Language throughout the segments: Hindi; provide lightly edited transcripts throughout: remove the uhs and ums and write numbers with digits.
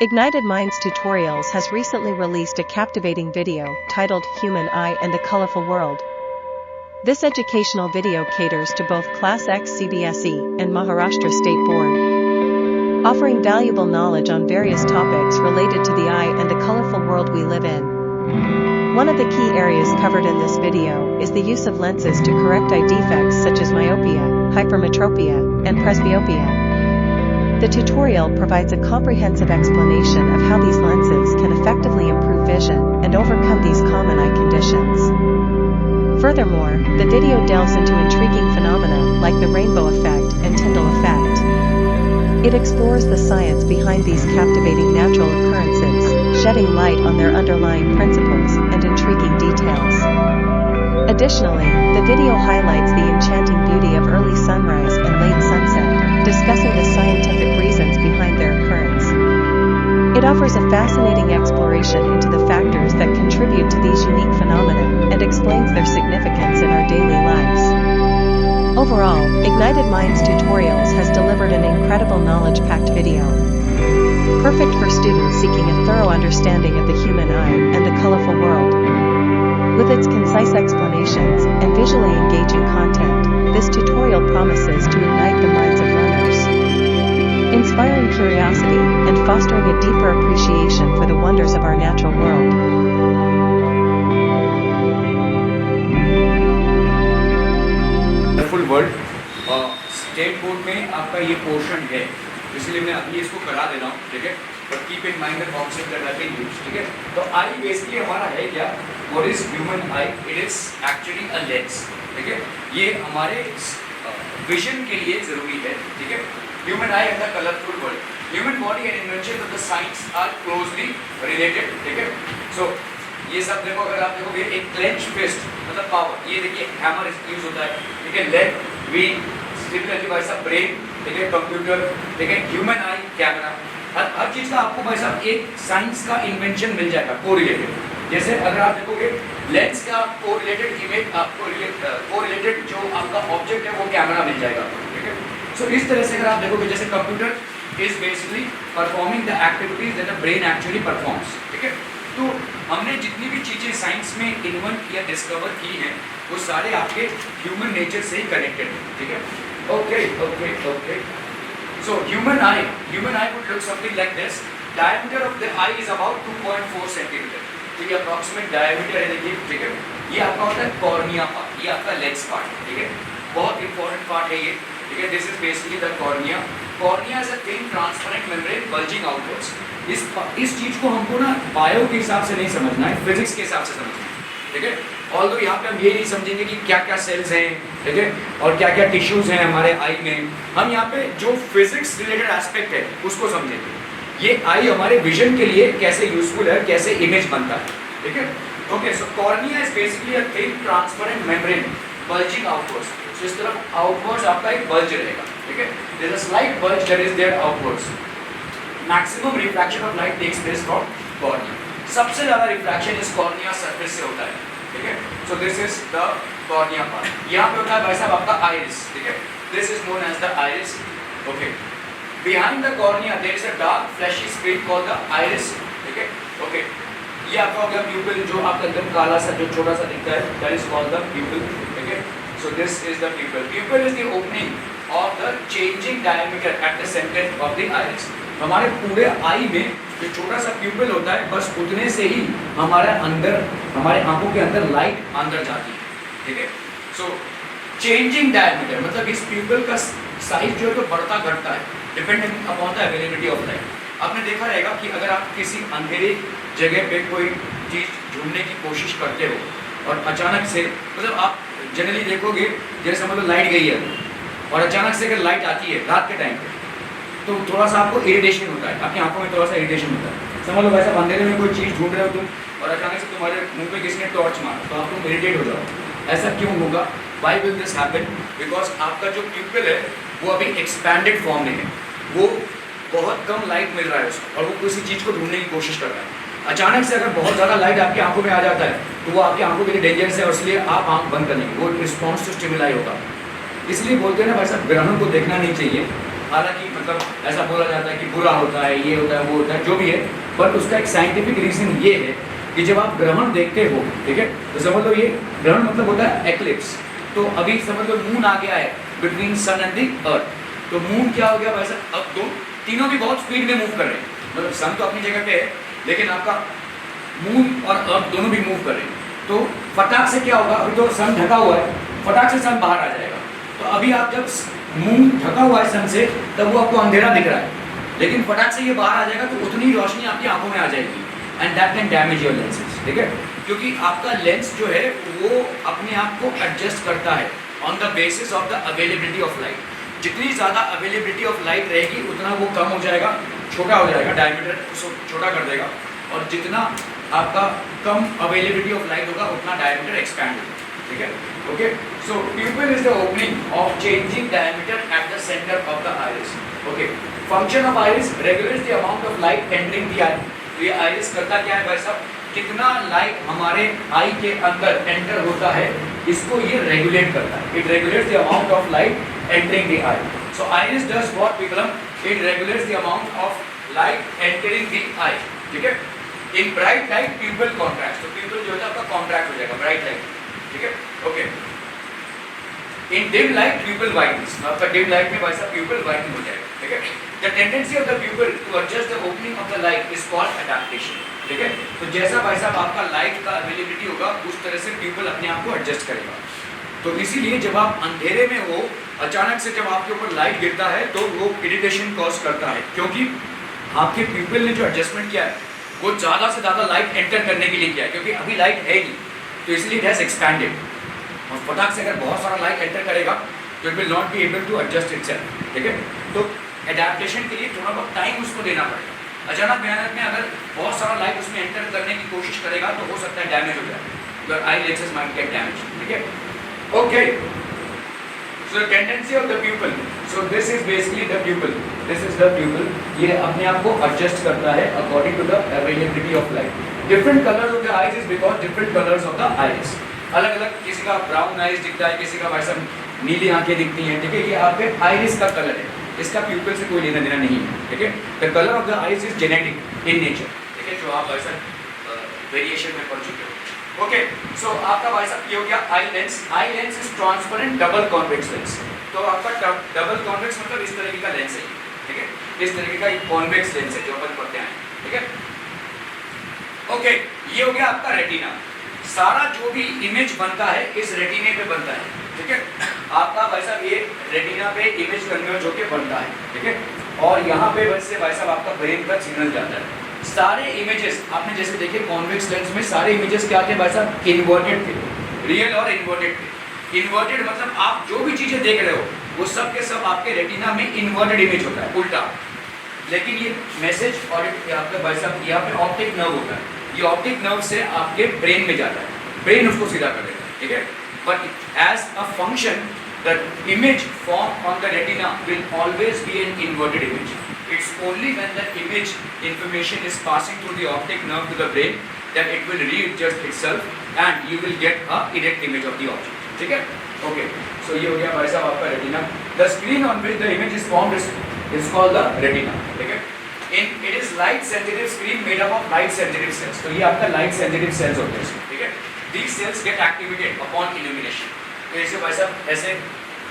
Ignited Minds Tutorials has recently released a captivating video titled Human Eye and the Colorful World. This educational video caters to both Class X CBSE and Maharashtra State Board, offering valuable knowledge on various topics related to the eye and the colorful world we live in. One of the key areas covered in this video is the use of lenses to correct eye defects such as myopia, hypermetropia, and presbyopia. The tutorial provides a comprehensive explanation of how these lenses can effectively improve vision and overcome these common eye conditions. Furthermore, the video delves into intriguing phenomena like the rainbow effect and Tyndall effect. It explores the science behind these captivating natural occurrences, shedding light on their underlying principles and intriguing details. Additionally, the video highlights the enchanting beauty of early sunrise and late sunset, discussing the scientific reasons behind their occurrence. It offers a fascinating exploration into the factors that contribute to these unique phenomena and explains their significance in our daily lives. Overall, Ignited Minds Tutorials has delivered an incredible knowledge-packed video, perfect for students seeking a thorough understanding of the human eye and the colorful world. With its concise explanations and visually engaging content, this tutorial promises to ignite the minds of learners, inspiring curiosity and fostering a deeper appreciation for the wonders of our natural world. Wonderful world state board में आपका ये पोर्शन है, इसलिए मैं अभी इसको करा दे रहा हूँ, ठीक है। But keep in mind the concept that I can use, ठीक है। तो आई बेसिकली हमारा है क्या, what is human I? It is actually a lens, ठीक है। ये हमारे विजन के लिए जरूरी है, ठीक है। Human eye and the colourful world, human body and invention of the science are closely related, ठीक है। सो ये सब देखो, अगर आप देखोगे एक क्लेंच फिस्ट मतलब पावर, ये देखिए हैमर यूज होता है, ठीक है। लेग, व्हील, सिमिलरली भाई साहब ब्रेन, ठीक है, कंप्यूटर, ठीक है, ह्यूमन आई, कैमरा, हर चीज का आपको भाई साहब एक साइंस का इन्वेंशन मिल जाएगा कोरिलेटेड। जैसे अगर आप देखोगे लेंस का कोरिलेटेड इमेज, आपको कोरिलेटेड जो आपका ऑब्जेक्ट है वो कैमरा मिल जाएगा, ठीक है। सो इस तरह से अगर आप देखोगे, जैसे computer is basically performing the activities that the brain actually performs, ठीक है। तो हमने जितनी भी चीज़ें साइंस में इन्वेंट या डिस्कवर की हैं वो सारे आपके ह्यूमन नेचर से ही कनेक्टेड हैं, ठीक है। Okay okay okay. So human I would look something like this. Diameter of the I is about 2.4 centimetre, तो ये अप्रॉक्सीमेट डायमीटर है, देखिए, ठीक है। ये आपका होता है कॉर्निया पार्ट, ये आपका लेंस पार्ट, ठीक है। बहुत इंपॉर्टेंट पार्ट है ये, ठीक है। This is basically the cornea. Cornea is a thin transparent membrane bulging outwards. इस चीज को हमको ना बायो के हिसाब से नहीं समझना है, फिजिक्स के हिसाब से समझना है, ठीक है। ऑल्दो यहाँ पे हम ये नहीं समझेंगे कि क्या क्या सेल्स हैं, ठीक है, और क्या क्या टिश्यूज हैं हमारे आई में। हम यहाँ पे जो फिजिक्स रिलेटेड एस्पेक्ट है उसको समझेंगे। ये आई हमारे विजन के लिए कैसे यूजफुल है, कैसे इमेज बनता है, ठीक है। Okay, so cornea is basically a thin transparent membrane bulging outwards. तो इस तरफ आउटवर्ड्स आपका एक बल्ज रहेगा, ठीक है। There is a slight bulge that is there outwards. Maximum refraction of light takes place from cornea. सबसे ज्यादा रिफ्रैक्शन इस कॉर्निया सरफेस से होता है, ठीक है। So this is the cornea part. यहाँ पे होता है भाई साहब आपका आइरिस, ठीक है। This is known as the iris, okay. Behind the cornea there is a dark fleshy screen called the iris, ठीक है, ओके। ये आपका हो गया प्यूपिल, जो आपका एकदम काला सा जो छोटा सा दिखता है, दैट इज कॉल्ड द प्यूपिल, ठीक है। So this is the प्यूपिल। प्यूपिल is the opening of the changing diameter at the centre of the iris. हमारे पूरे आई में जो छोटा सा प्यूपिल होता है, बस उतने से ही हमारे अंदर, हमारे आंखों के अंदर लाइट अंदर जाती है, ठीक है। सो चेंजिंग डायमीटर मतलब इस प्यूपिल का साइज जो है तो बढ़ता घटता है, depending upon the availability of light. आपने देखा रहेगा कि अगर आप किसी अंधेरे जगह पे कोई चीज़ ढूंढने की कोशिश करते हो और अचानक से, मतलब आप जनरली देखोगे जैसे मतलब लाइट गई है और अचानक से अगर लाइट आती है रात के टाइम पे, तो थोड़ा सा आपको इरिटेशन होता है, आपकी आंखों में थोड़ा सा इरिटेशन होता है। समझ लो वैसा अंधेरे में कोई चीज़ ढूंढ रहे हो तुम और अचानक से तुम्हारे मुंह पे किसी ने टॉर्च मारा तो आप तुम इरिटेट हो जाओ। ऐसा क्यों होगा? Why will this happen? Because आपका जो प्यूपिल है वो अभी एक्सपैंडेड फॉर्म में है, वो बहुत कम लाइट मिल रहा है उसको और वो किसी चीज़ को ढूंढने की कोशिश कर रहा है। अचानक से अगर बहुत ज़्यादा लाइट आपकी आंखों में आ जाता है तो वो आपकी आंखों के लिए डेंजरस है और इसलिए आप आंख बंद कर लेंगे, वो रिस्पॉन्स टू स्टिमुलाई होगा। इसलिए बोलते हैं ना भाई साहब, ग्रहण को देखना नहीं चाहिए, हालांकि मतलब ऐसा बोला जाता है कि बुरा होता है, ये होता है, वो होता है, जो भी है, पर उसका एक साइंटिफिक रीजन ये है कि जब आप ग्रहण देखते हो, ठीक है, तो समझ लो ये ग्रहण मतलब होता है एक्लिप्स। तो अभी समझ लो मून आ गया है बिटवीन सन एंड दी अर्थ, तो मून क्या हो गया भाई साहब, अब दो तीनों भी बहुत स्पीड में मूव कर रहे हैं, मतलब सन तो अपनी जगह पे है लेकिन आपका मून और अर्थ दोनों भी मूव कर रहे हैं। तो फटाक से क्या होगा, अभी तो सन ढका हुआ है, फटाक से सन बाहर आ जाएगा। तो अभी आप जब मून ढका हुआ है सन से, तब वो आपको अंधेरा दिख रहा है, लेकिन फटाक से ये बाहर आ जाएगा तो उतनी रोशनी आपकी आंखों में आ जाएगी, and that can damage your lenses, ठीक है, क्योंकि आपका लेंस जो है वो अपने आप को एडजस्ट करता है on the basis of the availability of light. जितनी ज़्यादा अवेलेबिलिटी ऑफ लाइट रहेगी उतना वो कम हो जाएगा, छोटा हो जाएगा, डायमीटर उसको छोटा कर देगा, और जितना आपका कम अवेलेबिलिटी ऑफ लाइट होगा उतना डायमीटर एक्सपैंड होगा, ठीक है, okay. So pupil is the opening of changing diameter at the centre of the iris, okay. Function of iris regulates the amount of light entering the eye. तो ये आइरिस करता क्या है भाई साहब, कितना लाइट हमारे आई के अंदर एंटर होता है इसको ये रेगुलेट करता है। It regulates the amount of light entering the eye. So iris does what people, it regulates the amount of light entering the eye, ठीक है। In bright light pupil contract, तो प्यूपिल जो है आपका कॉन्ट्रैक्ट हो जाएगा ब्राइट लाइट, ठीक है, okay. In dim light pupil widens, आपका डिम लाइट में वैसा प्यूपिल वाइडन हो जाएगा, ठीक है। The tendency of the pupil to adjust the opening of the light is called adaptation, ठीक है। तो जैसा भाई साहब आपका लाइट का अवेलेबिलिटी होगा उस तरह से प्यूपिल अपने आप को एडजस्ट करेगा। तो इसीलिए जब आप अंधेरे में हो, अचानक से जब आपके ऊपर लाइट गिरता है तो वो इरिटेशन कॉज करता है, क्योंकि आपके प्यूपिल ने जो एडजस्टमेंट किया है वो ज़्यादा से ज़्यादा लाइट एंटर करने के लिए किया है, क्योंकि अभी लाइट है नहीं, तो इसलिए इट हैज़ एक्सपैंडेड। और फटाक से अगर बहुत सारा लाइट एंटर करेगा तो it will not be able to adjust itself, ठीक है। तो एडेप्टेशन के लिए थोड़ा बहुत टाइम उसको देना पड़ेगा। अचानक मेहनत में अगर बहुत सारा लाइट उसमें एंटर करने की कोशिश करेगा तो हो सकता है डैमेज हो जाए, your eye lenses might get damage, ठीक है, okay. So tendency of the pupil, so this is basically the pupil, this is the pupil, ये अपने आप को एडजस्ट करता है according to the availability of light. Different colours of the eyes is because different colours of the eyes, अलग अलग, किसी का ब्राउन आईज दिखता है, किसी का वैसा नीली आंखें दिखती हैं, ठीक है, ये आपके आइरिस का कलर है, इसका प्यूपिल से कोई लेना देना नहीं है, ठीक है। The colour of the eyes is genetic in nature, ठीक है, जो आप वैसा वेरिएशन में पढ़ चुके हो, ओके। सो आपका भाई साहब ये हो गया eye lens. Eye lens is transparent double convex lens. तो आपका डबल कॉन्वेक्स मतलब इस तरीके का लेंस है, ठीक है, इस तरीके का एक कॉन्वेक्स लेंस है जो अपन पढ़ते हैं, ठीक है, ओके। ये हो गया आपका रेटिना। सारा जो भी इमेज बनता है इस रेटिने पे बनता है, ठीक है। आपका भाई साहब ये रेटिना पे इमेज कन्वर्ज होकर बनता है, ठीक है, और यहाँ पे वैसे भाई साहब आपका ब्रेन तक सिग्नल जाता है। सारे इमेजेस आपने जैसे देखे कॉन्वेक्स लेंस में सारे इमेजेस क्या थे भाई साहब, इन्वर्टेड थे, रियल और इन्वर्टेड थे। इन्वर्टेड मतलब आप जो भी चीजें देख रहे हो वो सब के सब आपके रेटिना में इन्वर्टेड इमेज होता है, उल्टा। लेकिन ये मैसेज और आपका भाई साहब यहाँ पे ऑप्टिक नर्व होता है, ये ऑप्टिक नर्व से आपके ब्रेन में जाता है, ब्रेन उसको सीधा कर देता है, ठीक है। But as a function the image form on the retina will always be an inverted image. It's only when the image information is passing through the optic nerve to the brain that it will readjust itself and you will get a direct image of the object, ठीक है, okay। So ये हो गया भाई साहब आपका retina. The screen on which the image is formed is called the retina, ठीक है। It is light sensitive screen made up of light sensitive cells। तो ये आपका light sensitive cells होते हैं, ठीक है। These cells get activated upon illumination। तो ऐसे भाई साहब ऐसे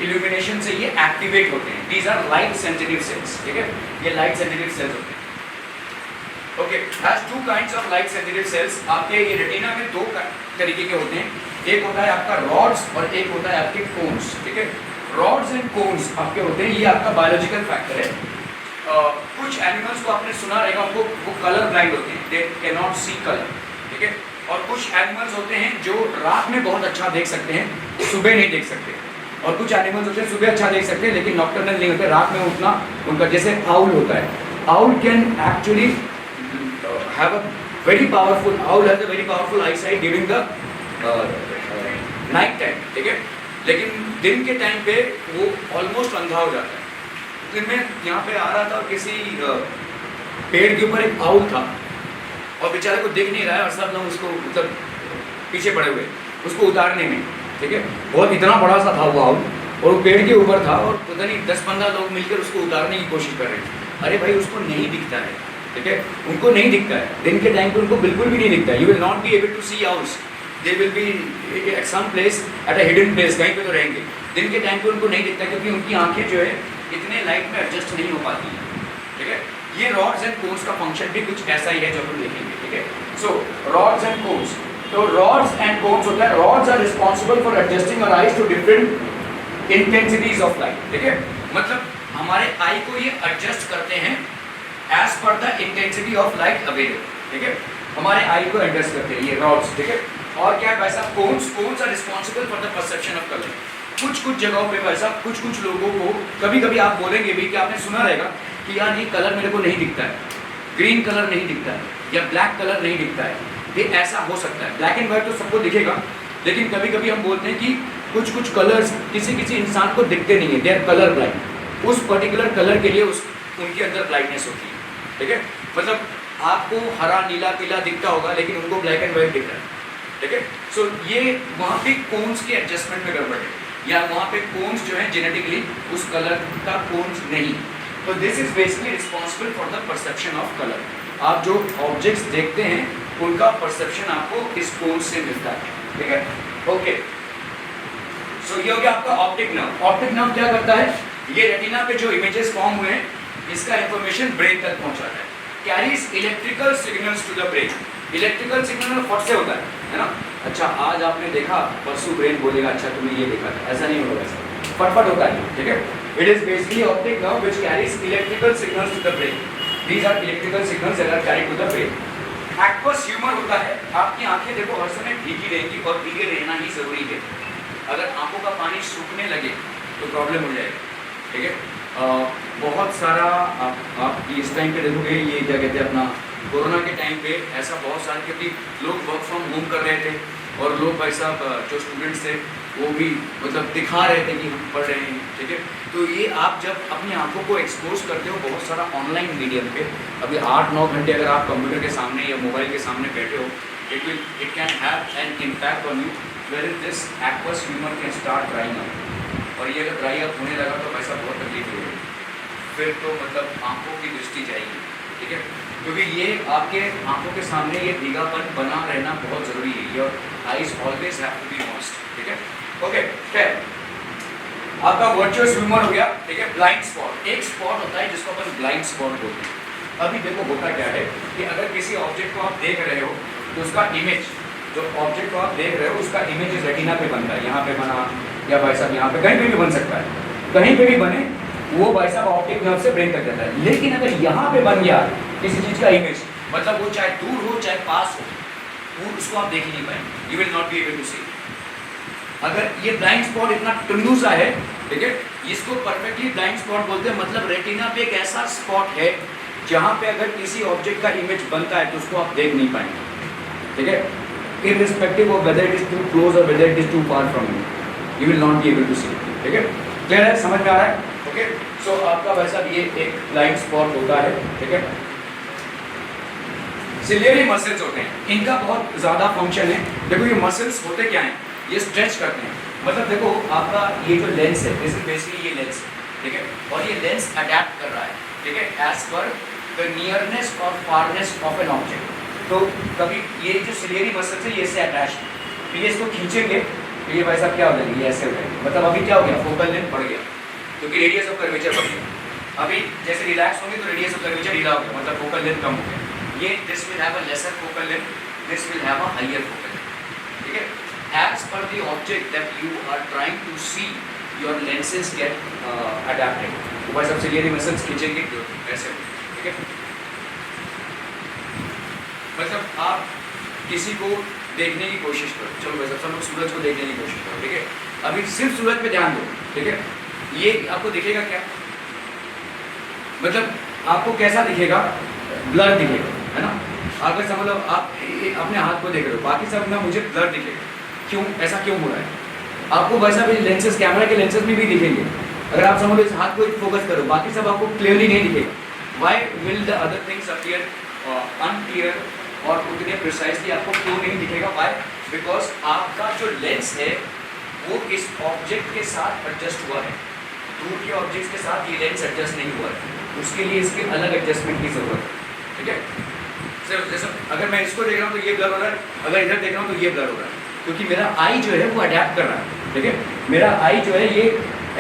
इल्यूमिनेशन से ये एक्टिवेट होते हैं। These are light sensitive cells, ठीक है, ये लाइट सेंसिटिव सेल्स होते हैं, okay. Has two kinds of light sensitive sales. आपके ये रेटिना में दो तरीके के होते हैं, एक होता है आपका रॉड्स और एक होता है आपके कोन्स, ठीक है। रॉड्स एंड कोन्स आपके होते हैं, ये आपका बायोलॉजिकल फैक्टर है। कुछ एनिमल्स को आपने सुना रहेगा, उनको वो कलर ब्लाइंड होते हैं, they can not see colour, ठीक है। और कुछ एनिमल्स होते हैं जो रात में बहुत अच्छा देख सकते हैं, सुबह नहीं देख सकते। और कुछ एनिमल्स होते हैं सुबह अच्छा देख सकते हैं लेकिन नॉक्टर्नल नहीं होते, रात में उतना उनका, जैसे आउल होता है, owl can actually have a very powerful, owl has a very powerful I site during the night time, ठीक है, लेकिन दिन के टाइम पे वो ऑलमोस्ट अंधा हो जाता है। दिन में यहाँ पे आ रहा था, किसी पेड़ के ऊपर एक आउल था और बेचारे को दिख नहीं रहा है और सब लोग उसको मतलब पीछे पड़े हुए उसको उतारने में, ठीक है, बहुत इतना बड़ा सा था वो आउल, और वो पेड़ के ऊपर था और पता नहीं 10-15 लोग मिलकर उसको उतारने की कोशिश कर रहे थे। अरे भाई उसको नहीं दिखता है, ठीक है, उनको नहीं दिखता है, दिन के टाइम पे उनको बिल्कुल भी नहीं दिखता है। You will not be able to see outs, they will be at some place, at a hidden place, कहीं पे तो रहेंगे। दिन के टाइम पे उनको नहीं दिखता क्योंकि उनकी आंखें जो है इतने लाइट में एडजस्ट नहीं हो पाती हैं, ठीक है। ये रॉड्स एंड कोन्स का फंक्शन भी कुछ ऐसा ही है जो हम देखेंगे, ठीक है। सो रॉड्स एंड कोन्स, तो रॉड्स एंड कोन्स होता है, rods are responsible for adjusting our eyes to different intensities of light, ठीक है। मतलब हमारे आई को ये एडजस्ट करते हैं as per the intensity of light available, ठीक है, हमारे आई को एडजस्ट करते हैं ये रॉड्स, ठीक है। और क्या है भाई साहब, cones are responsible for the perception of colour. कुछ जगहों पे भाई साहब कुछ लोगों को कभी कभी आप बोलेंगे भी कि आपने सुना रहेगा कि यार ये कलर मेरे को नहीं दिखता है, ग्रीन कलर नहीं दिखता है या ब्लैक कलर नहीं दिखता है। ये ऐसा हो सकता है, ब्लैक एंड व्हाइट तो सबको दिखेगा, लेकिन कभी कभी हम बोलते हैं कि कुछ कलर्स किसी इंसान को दिखते नहीं है, दे आर कलर ब्लाइंड। उस पर्टिकुलर कलर के लिए उनके अंदर ब्लाइंडनेस होती है, ठीक है। मतलब आपको हरा नीला पीला दिखता होगा लेकिन उनको ब्लैक एंड व्हाइट दिख रहा है, ठीक है। सो ये वहाँ पे कोन्स के एडजस्टमेंट में गड़बड़ है, या वहाँ पे कोन्स जो है जेनेटिकली उस कलर का कोन्स नहीं। तो this is basically responsible for the perception of colour. आप जो ऑब्जेक्ट्स देखते हैं उनका परसेप्शन आपको इस कोन्स से मिलता है, ठीक है, ओके। सो ये हो गया आपका ऑप्टिक नर्व। ऑप्टिक नर्व क्या करता है, ये रेटिना पे जो इमेजेस फॉर्म हुए हैं इसका इंफॉर्मेशन ब्रेन तक पहुंचाता है, carries electrical signals to the brain. Electrical signal फट से होता है ना। अच्छा आज आपने देखा, परसों ब्रेन बोलेगा अच्छा तुमने ये देखा था, ऐसा नहीं होगा, ऐसा फटफट होता है, ठीक है। It is basically optic nerve which carries electrical signals to the brain. These are electrical signals that are carried to the brain. Aqueous humour होता है, आपकी आंखें देखो हर समय भीगी रहेंगी और भीगे रहना ही जरूरी है। अगर आंखों का पानी सूखने लगे तो प्रॉब्लम हो जाएगी, ठीक है। बहुत सारा आप इस टाइम पे देखोगे, ये क्या कहते हैं अपना कोरोना के टाइम पे ऐसा बहुत सारे, क्योंकि लोग वर्क फ्रॉम होम कर रहे थे और लोग भाई साहब जो स्टूडेंट्स थे वो भी मतलब दिखा रहे थे कि हम पढ़ रहे हैं, ठीक है। तो ये आप जब अपनी आंखों को एक्सपोज करते हो बहुत सारा ऑनलाइन मीडियम पे, अभी 8-9 घंटे अगर आप कंप्यूटर के सामने या मोबाइल के सामने बैठे हो, it can have an impact on you where this aqueous humour can start drying up. और ये अगर ड्राई अप होने लगा तो वैसा बहुत तकलीफ होगी, फिर तो मतलब आंखों की दृष्टि जाएगी, ठीक है, क्योंकि ये आपके आंखों के सामने ये भीगापन बना रहना बहुत ज़रूरी है। Your eyes always have to be moist, ठीक है, ओके। खैर आपका वर्चुअस ह्यूमर हो गया, ठीक है। ब्लाइंड स्पॉट, एक स्पॉट होता है जिसको अपन ब्लाइंड स्पॉट बोलते हैं। अभी देखो होता क्या है कि अगर किसी ऑब्जेक्ट को आप देख रहे हो तो उसका इमेज, जो ऑब्जेक्ट को आप देख रहे हो उसका इमेज इस रेटिना पे बनता है, यहाँ पे बना या भाई साहब यहाँ पे कहीं पे भी बन सकता है, कहीं पे भी बने वो भाई साहब ऑप्टिक नर्व से ब्रेन तक जाता है। लेकिन अगर यहाँ पे बन गया किसी चीज़ का इमेज, मतलब वो चाहे दूर हो चाहे पास हो, वो उसको आप देख ही नहीं पाएंगे, you will not be able to see. अगर ये ब्लाइंड स्पॉट इतना टुन्नू सा है, ठीक है, इसको परफेक्टली ब्लाइंड स्पॉट बोलते हैं। मतलब रेटिना पे एक ऐसा स्पॉट है जहाँ पे अगर किसी ऑब्जेक्ट का इमेज बनता है तो उसको आप देख नहीं पाएंगे, ठीक है, irrespective of whether it is too close or whether it is too far from you, you will not be able to see, ठीक है। क्लियर है, समझ में आ रहा है, ओके। सो आपका वैसा ये एक ब्लाइंड स्पॉट होता है, ठीक है। सिलियरी मसल्स होते हैं, इनका बहुत ज़्यादा फंक्शन है। देखो ये मसल्स होते क्या हैं, ये स्ट्रेच करते हैं। मतलब देखो आपका ये जो लेंस है, दिस इज बेसिकली ये लेंस है, ठीक है, और ये लेंस अडैप्ट कर रहा है, ठीक है, एज पर द नियरनेस और फारनेस ऑफ एन ऑब्जेक्ट। तो कभी ये जो सिलियरी मसल्स है ये इससे अटैच है, तो ये इसको खींचेंगे तो ये भाई साहब क्या हो जाएंगे, ये ऐसे हो जाएंगे। मतलब अभी क्या हो गया, फोकल लेंथ बढ़ गया क्योंकि रेडियस ऑफ कर्वेचर बढ़ गया। अभी जैसे रिलैक्स होंगे तो रेडियस ऑफ कर्वेचर ढीला हो गया, मतलब फोकल लेंथ कम हो गया। ये this will have a lesser focal length, this will have a higher focal length, ठीक है। As per the object that you are trying to see your lenses get adapted. तो भाई साहब सिलियरी मसल्स खींचेंगे तो ऐसे, ठीक है। मतलब आप किसी को देखने की कोशिश करो, चलो वैसे सब लोग सूरज को देखने की कोशिश करो, ठीक है। अभी सिर्फ सूरज पे ध्यान दो, ठीक है। ये आपको दिखेगा क्या, मतलब आपको कैसा दिखेगा, ब्लर दिखेगा, है ना। अगर समझ लो आप अपने हाथ को देख रहे हो, बाकी सब ना मुझे ब्लर दिखेगा। क्यों, ऐसा क्यों हो रहा है? आपको वैसा भी लेंसेज, कैमरा के लेंसेज में भी दिखेंगे। अगर आप समझ लो इस हाथ को फोकस करो, बाकी सब आपको क्लियरली नहीं दिखेगा। Why will the other things appear unclear और उतने प्रिसाइजली आपको क्यों नहीं दिखेगा? वाई? बिकॉज आपका जो लेंस है वो इस ऑब्जेक्ट के साथ एडजस्ट हुआ है, दूर के ऑब्जेक्ट के साथ ये लेंस एडजस्ट नहीं हुआ है, उसके लिए इसकी अलग एडजस्टमेंट की जरूरत है। ठीक है, जैसे अगर मैं इसको देख रहा हूँ तो ये ब्लर हो रहा है, अगर इधर देख रहा हूँ तो ये ब्लर हो रहा है, क्योंकि मेरा आई जो है वो अडेप्ट कर रहा है। ठीक है, मेरा आई जो है ये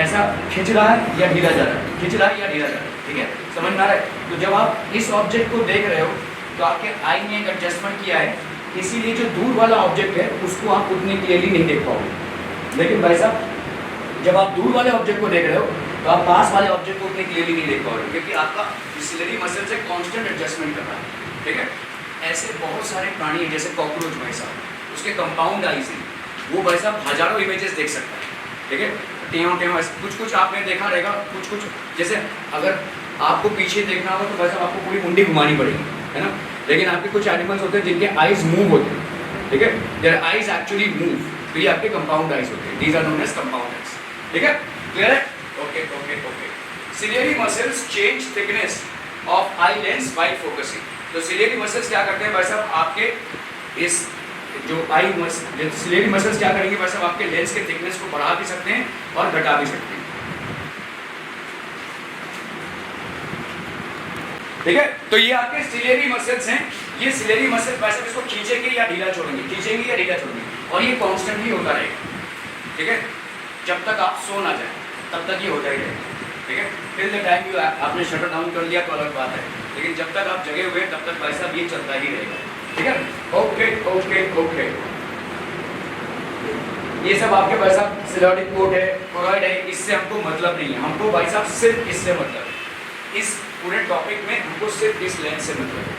ऐसा खिंच रहा है या ढीला जा रहा है, खिंच रहा है या ढीला जा रहा है। ठीक है, समझ में आ रहा है? तो जब आप इस ऑब्जेक्ट को देख रहे हो तो आपके आई ने एक एडजस्टमेंट किया है, इसीलिए जो दूर वाला ऑब्जेक्ट है उसको आप उतनी क्लियरली नहीं देख पाओगे। लेकिन भाई साहब जब आप दूर वाले ऑब्जेक्ट को देख रहे हो तो आप पास वाले ऑब्जेक्ट को उतनी क्लियरली नहीं देख पाओगे, क्योंकि आपका सिलेरी मसल से कांस्टेंट एडजस्टमेंट कर रहा है। ठीक है, ऐसे बहुत सारे प्राणी हैं, जैसे कॉकरोच भाई साहब, उसके कंपाउंड आईज हैं, वो भाई साहब हजारों इमेजेस देख सकता है। ठीक है, टेढ़ा कुछ आपने देखा रहेगा, कुछ जैसे अगर आपको पीछे देखना होगा तो भाई साहब आपको पूरी मुंडी घुमानी पड़ेगी, है ना। लेकिन आपके कुछ एनिमल्स होते हैं जिनके आईज मूव होते हैं। ठीक है, देयर आईज एक्चुअली मूव, तो ये आपके कंपाउंड आईज होते हैं, these are known as compound eyes. ठीक है, क्लियर है? Okay okay okay. Ciliary muscles change thickness of eye lens by focusing. तो सिलियरी मसल्स क्या करते हैं भाई साहब, आपके इस जो सिलियरी मसल्स क्या करेंगे भाई साहब, आपके लेंस के थिकनेस को बढ़ा भी सकते हैं और घटा भी सकते हैं। ठीक है, तो ये आपके सिलेरी मसल्स हैं। ये सिलेरी मसल भाई साहब इसको खींचेंगे या ढीला छोड़ेंगे, खींचेंगे या ढीला छोड़ेंगे, और ये कॉन्स्टेंटली होता रहेगा। ठीक है, जब तक आप सो ना जाए तब तक ये होता ही रहेगा। ठीक है, टिल द टाइम यू आपने शटर डाउन कर लिया तो अलग बात है, लेकिन जब तक आप जगे हुए तब तक भाई साहब ये चलता ही रहेगा। ठीक है, ओके ओके ओके। ये सब आपके भाई साहब सिलोटिक कोट है, कोरॉइड है, इससे हमको मतलब नहीं है, हमको भाई साहब सिर्फ इससे मतलब है। इस पूरे टॉपिक में हमको सिर्फ इस लेंस से मतलब है,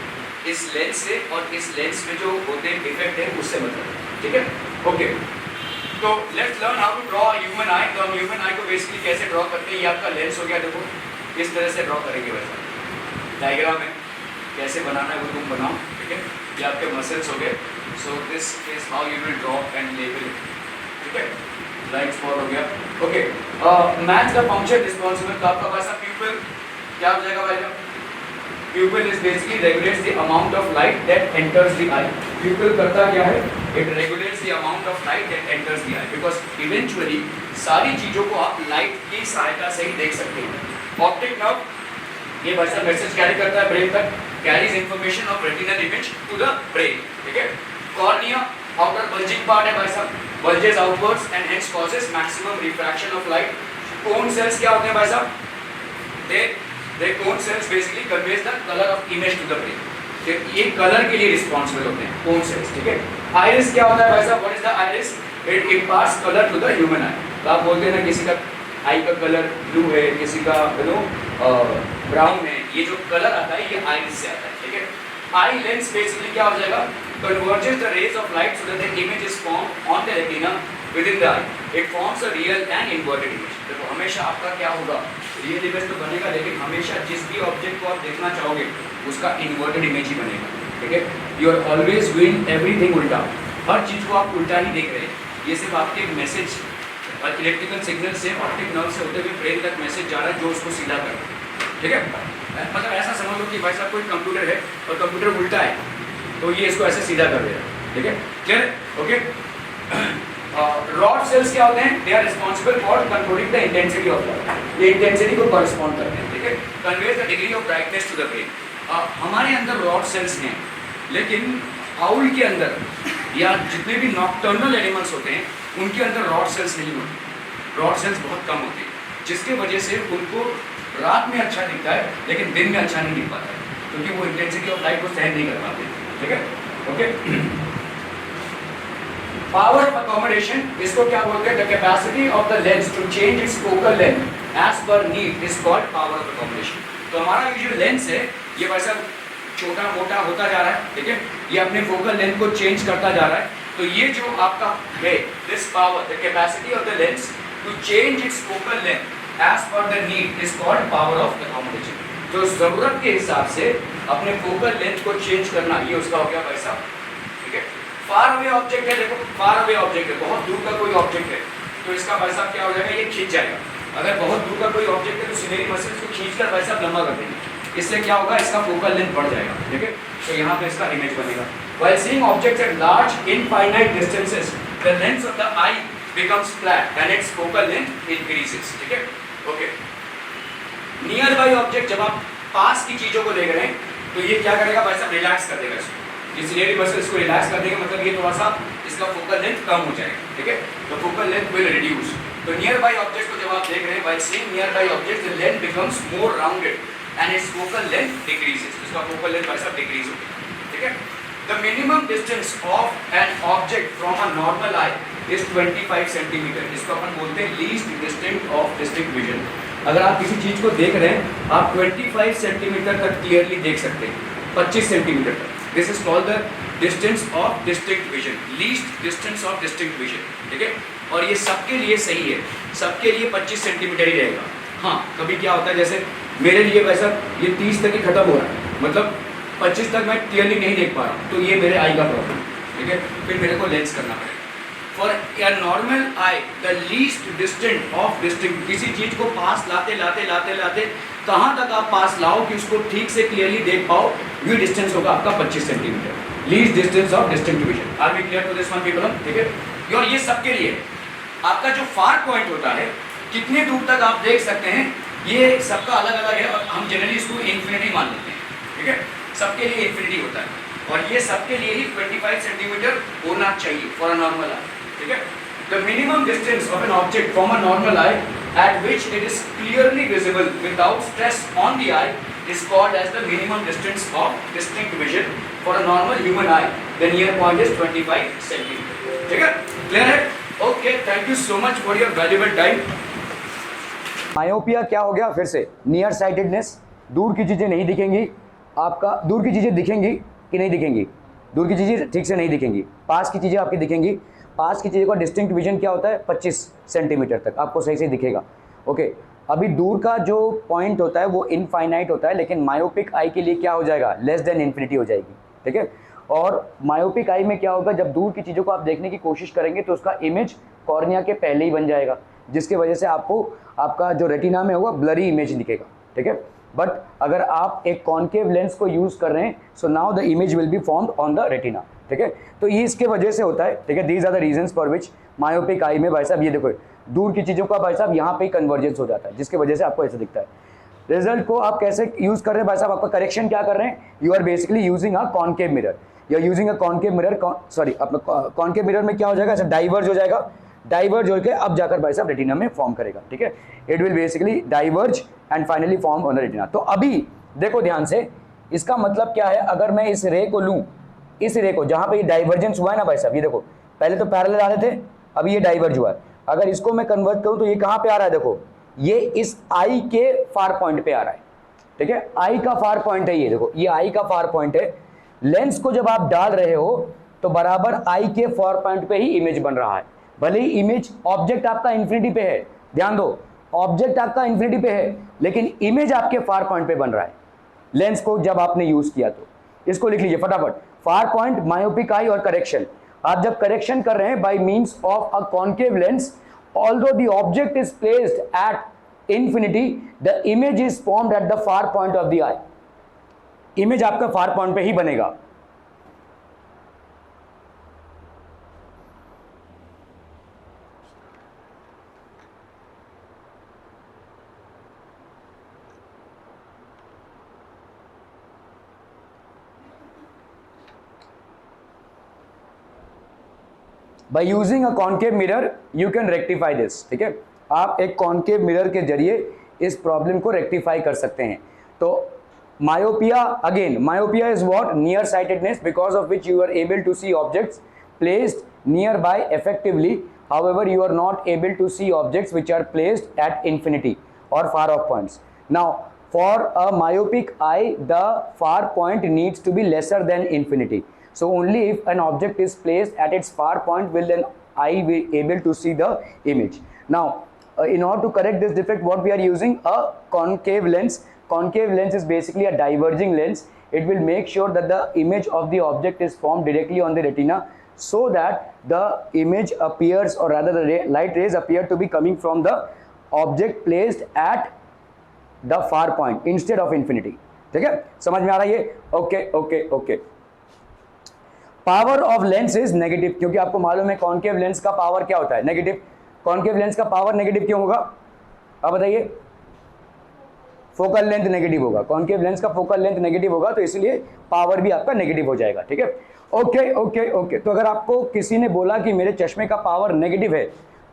इस लेंस से और इस लेंस में जो होते हैं डिफेक्ट है उससे मतलब है। ठीक है, ओके। तो let's learn how to draw human eye. तो हम ह्यूमन आई को बेसिकली कैसे ड्रॉ करते हैं, ये आपका लेंस हो गया, देखो इस तरह से ड्रॉ करेंगे वैसा डायग्राम में कैसे बनाना है वो तुम बनाओ। ठीक है, ये आपके मसल्स हो गए। सो this is how you will draw and label it. ठीक है, लाइक स्पॉट हो गया। Okay, match the function responsible. तो आपका वैसा प्यूपिल क्या हो जाएगा भाई साहब, प्यूपिल is basically regulates the amount of light that enters the आई। प्यूपिल करता क्या है, it regulates the amount of light that enters the I, because eventually सारी चीजों को आप लाइट की सहायता से ही देख सकते हैं। ऑप्टिक नर्व ये भाई साहब मैसेज कैरी करता है ब्रेन तक, carries information of retinal image to the brain. ठीक है, कॉर्निया आउटर बल्जिंग पार्ट है भाई साहब, bulges outwards and hence causes maximum refraction of light. Cone cells क्या होते हैं भाई साहब, they cone cells basically conveys the color of image to the brain. ये कलर के लिए रिस्पॉन्सिबल होते हैं cone cells। ठीक है, iris क्या होता है भाई साहब, what is the iris? It imparts color to the human eye. तो आप बोलते हैं ना किसी का आई का कलर ब्लू है, किसी का ब्राउन है, ये जो कलर आता है ये आइरिस से आता है। ठीक है, आई लेंस बेसिकली क्या हो जाएगा, converges the rays of light so that the image is formed on the retina within the eye. It forms a real and inverted image. देखो हमेशा आपका क्या होगा, रियल इमेज तो बनेगा, लेकिन हमेशा जिस भी ऑब्जेक्ट को आप देखना चाहोगे उसका इन्वर्टेड इमेज ही बनेगा। ठीक है, you are always doing everything उल्टा, हर चीज को आप उल्टा ही देख रहे हैं। ये सिर्फ आपके मैसेज और इलेक्ट्रिकल सिग्नल से ऑप्टिक नर्व से होते हुए ब्रेन तक मैसेज जा रहा है जो उसको सीधा कर रहा है। ठीक है, मतलब ऐसा समझ लो कि भाई साहब कोई कंप्यूटर है और कंप्यूटर उल्टा है तो ये इसको ऐसे सीधा कर देगा। ठीक है, क्लियर? ओके। रॉड सेल्स क्या होते हैं, they are responsible for controlling the intensity of light, ये इंटेंसिटी को कॉरेस्पॉन्ड करते हैं। ठीक है, conveys the degree of brightness to the brain. हमारे अंदर रॉड सेल्स हैं, लेकिन आउल के अंदर या जितने भी नॉक्टर्नल एनिमल्स होते हैं उनके अंदर रॉड सेल्स नहीं होते, रॉड सेल्स बहुत कम होते हैं, जिसके वजह से उनको रात में अच्छा दिखता है लेकिन दिन में अच्छा नहीं दिख पाता है, क्योंकि वो इंटेंसिटी ऑफ लाइट को सहन नहीं कर पाते। ठीक है, ओके। पावर ऑफ अकोमोडेशन, इसको क्या बोलते हैं, the capacity of the lens to change its focal length as per need is called power of accommodation. तो हमारा ये जो लेंस है ये वैसा छोटा मोटा होता जा रहा है। ठीक है, ये अपने फोकल लेंथ को चेंज करता जा रहा है। तो ये जो आपका है, this power, the capacity of the lens to change its focal length as per the need is called power of accommodation. तो जरूरत के हिसाब से अपने फोकल लेंथ को चेंज करना, ये उसका हो गया भाई साहब। ठीक है, फार अवे ऑब्जेक्ट है, देखो फार अवे ऑब्जेक्ट है, बहुत दूर का कोई ऑब्जेक्ट है तो इसका भाई साहब क्या हो जाएगा, ये खींच जाएगा। अगर बहुत दूर का कोई ऑब्जेक्ट है तो सिलेरी मसल्स को खींचकर भाई साहब लंबा कर देंगे, इससे क्या होगा, इसका फोकल लेंथ बढ़ जाएगा। ठीक है, तो यहाँ पे इसका इमेज बनेगा। While seeing objects at large infinite distances, the lens of the eye becomes flat and its focal length increases. ठीक है, ओके. नियर बाई ऑब्जेक्ट, जब आप पास की चीजों को देख रहे हैं तो ये क्या करेगा भाई साहब, रिलैक्स कर देगा इसको. इसलिए बस इसको रिलैक्स कर देगा, मतलब ये थोड़ा सा इसका फोकल लेंथ कम हो जाएगा. ठीक है, तो फोकल लेंथ विल रिड्यूस. तो नियर बाई ऑब्जेक्ट को जब आप देख रहे हैं, by seeing near by object the length becomes more rounded and it's focal length decreases. इसका फोकल लेंथ भाई साहब डिक्रीज होगा. ठीक है, the minimum distance of an object from a normal I is 25 centimetre. इसको अपन बोलते हैं least distance of distinct vision. अगर आप किसी चीज को देख रहे हैं, आप 25 सेंटीमीटर तक क्लियरली देख सकते हैं, 25 सेंटीमीटर तक. This is called the distance of distinct vision, least distance of distinct vision. ठीक है, और ये सबके लिए सही है, सबके लिए 25 सेंटीमीटर ही रहेगा. हाँ, कभी क्या होता है, जैसे मेरे लिए वैसा ये 30 तक ही खत्म हो रहा है, मतलब 25 तक मैं क्लियरली नहीं देख पा रहा हूँ, तो ये मेरे आई का प्रॉब्लम. ठीक है, फिर मेरे को लेंस करना पड़ेगा. For a normal I the least distant of distinct, किसी चीज को पास लाते लाते लाते लाते कहाँ तक आप पास लाओ कि उसको ठीक से क्लियरली देख पाओ, ये डिस्टेंस होगा आपका 25 centimetre. Least distance of distinct vision. Are we clear to this one people? ठीक है, और ये सबके लिए आपका जो फार पॉइंट होता है, कितने दूर तक आप देख सकते हैं, ये सबका अलग अलग है, और हम जनरली इसको इन्फिनिटी मान लेते हैं. ठीक है, सबके लिए इन्फिनिटी होता है, और ये सबके लिए ही 25 सेंटीमीटर होना चाहिए फॉर अ नॉर्मल आई. ठीक है, the minimum distance of an object from a normal I eight which it is clearly visible without stress on the I is called as the minimum distance of distinct vision for a normal human eye. The near point is 25 centimeter. ठीक है, clear है? Okay, thank you so much for your valuable time. Myopia क्या हो गया फिर से? Near sightedness. दूर की चीज़ें नहीं दिखेंगी आपका, दूर की चीज़ें दिखेंगी कि नहीं दिखेंगी? दूर की चीज़ें ठीक से नहीं दिखेंगी, पास की चीज़ें आपकी दिखेंगी. पास की चीज़ों का डिस्टिंक्ट विजन क्या होता है? 25 सेंटीमीटर तक आपको सही से दिखेगा. ओके, अभी दूर का जो पॉइंट होता है वो इनफाइनाइट होता है, लेकिन मायोपिक आई के लिए क्या हो जाएगा? लेस देन इन्फिनिटी हो जाएगी. ठीक है, और मायोपिक आई में क्या होगा, जब दूर की चीज़ों को आप देखने की कोशिश करेंगे तो उसका इमेज कॉर्निया के पहले ही बन जाएगा, जिसकी वजह से आपको आपका जो रेटिना में होगा ब्लरी इमेज दिखेगा. ठीक है, बट अगर आप एक कॉन्केव लेंस को यूज़ कर रहे हैं, so now the image will be formed on the retina. ठीक है, तो ये इसके वजह से होता है. ठीक है, these are the reasons for which myopic eye में भाई साहब ये देखो दूर की चीज़ों का भाई साहब यहाँ पे कन्वर्जेंस हो जाता है, जिसकी वजह से आपको ऐसा दिखता है. रिजल्ट को आप कैसे यूज़ कर रहे हैं भाई साहब? आपका करेक्शन क्या कर रहे हैं? You are basically using a concave mirror. You are using a concave mirror. Sorry, अपना कॉन्केव मिरर में क्या हो जाएगा? ऐसा डाइवर्ज हो जाएगा. डाइवर्ज होकर अब जाकर भाई साहब रेटिना में फॉर्म करेगा. ठीक है, it will basically diverge and finally form on the retina. तो अभी देखो ध्यान से, इसका मतलब क्या है? अगर मैं इस रे को लूँ, इस रे को जहाँ पे ये डाइवर्जेंस हुआ है ना भाई साहब, ये देखो पहले तो पैरेलल आ रहे थे, अभी ये डाइवर्ज हुआ है. अगर इसको मैं कन्वर्ट करूं तो ये कहां पे आ रहा है? देखो ये इस आई के फार पॉइंट पे आ रहा है. ठीक है, आई का फार पॉइंट है ये, देखो ये आई का फार पॉइंट है. लेंस को जब आप डाल रहे हो तो बराबर आई के फार पॉइंट पे ही इमेज बन रहा है. भले ही इमेज ऑब्जेक्ट आपका इन्फिनिटी पे है, ध्यान दो, ऑब्जेक्ट आपका इन्फिनिटी पे है, लेकिन इमेज आपके फार पॉइंट पे बन रहा है लेंस को जब आपने यूज किया. तो इसको लिख लीजिए फटाफट. फार पॉइंट, मायोपिक आई और करेक्शन. आप जब करेक्शन कर रहे हैं by means of a concave lens, although the object is placed at infinity, the image is formed at the far point of the eye. Image आपका फार पॉइंट पे ही बनेगा. By using a concave mirror you can rectify this. ठीक है, आप एक कॉन्केव मिरर के जरिए इस प्रॉब्लम को रेक्टिफाई कर सकते हैं. तो myopia, again myopia is what? Near sightedness because of which you are able to see objects placed nearby effectively. However, you are not able to see objects which are placed at infinity or far off points. Now, for a myopic eye, the far point needs to be lesser than infinity. So only if an object is placed at its far point will then eye be able to see the image. Now, in order to correct this defect, what we are using? A concave lens. Concave lens is basically a diverging lens. It will make sure that the image of the object is formed directly on the retina, so that the image appears, or rather the light rays appear to be coming from the object placed at the far point instead of infinity. ठीक है, समझ में आ रहा है ये? Okay okay okay. Power of lens is negative, क्योंकि आपको मालूम है कॉन्केव लेंस का पावर क्या होता है, नेगेटिव। कॉन्केव लेंस का पावर नेगेटिव क्यों होगा, आप बताइए। फोकल लेंथ नेगेटिव होगा, कॉन्केव लेंस का फोकल लेंथ नेगेटिव होगा, तो इसलिए पावर भी आपका नेगेटिव हो जाएगा, ठीक है। Okay okay okay. तो अगर आपको किसी ने बोला कि मेरे चश्मे का पावर नेगेटिव है,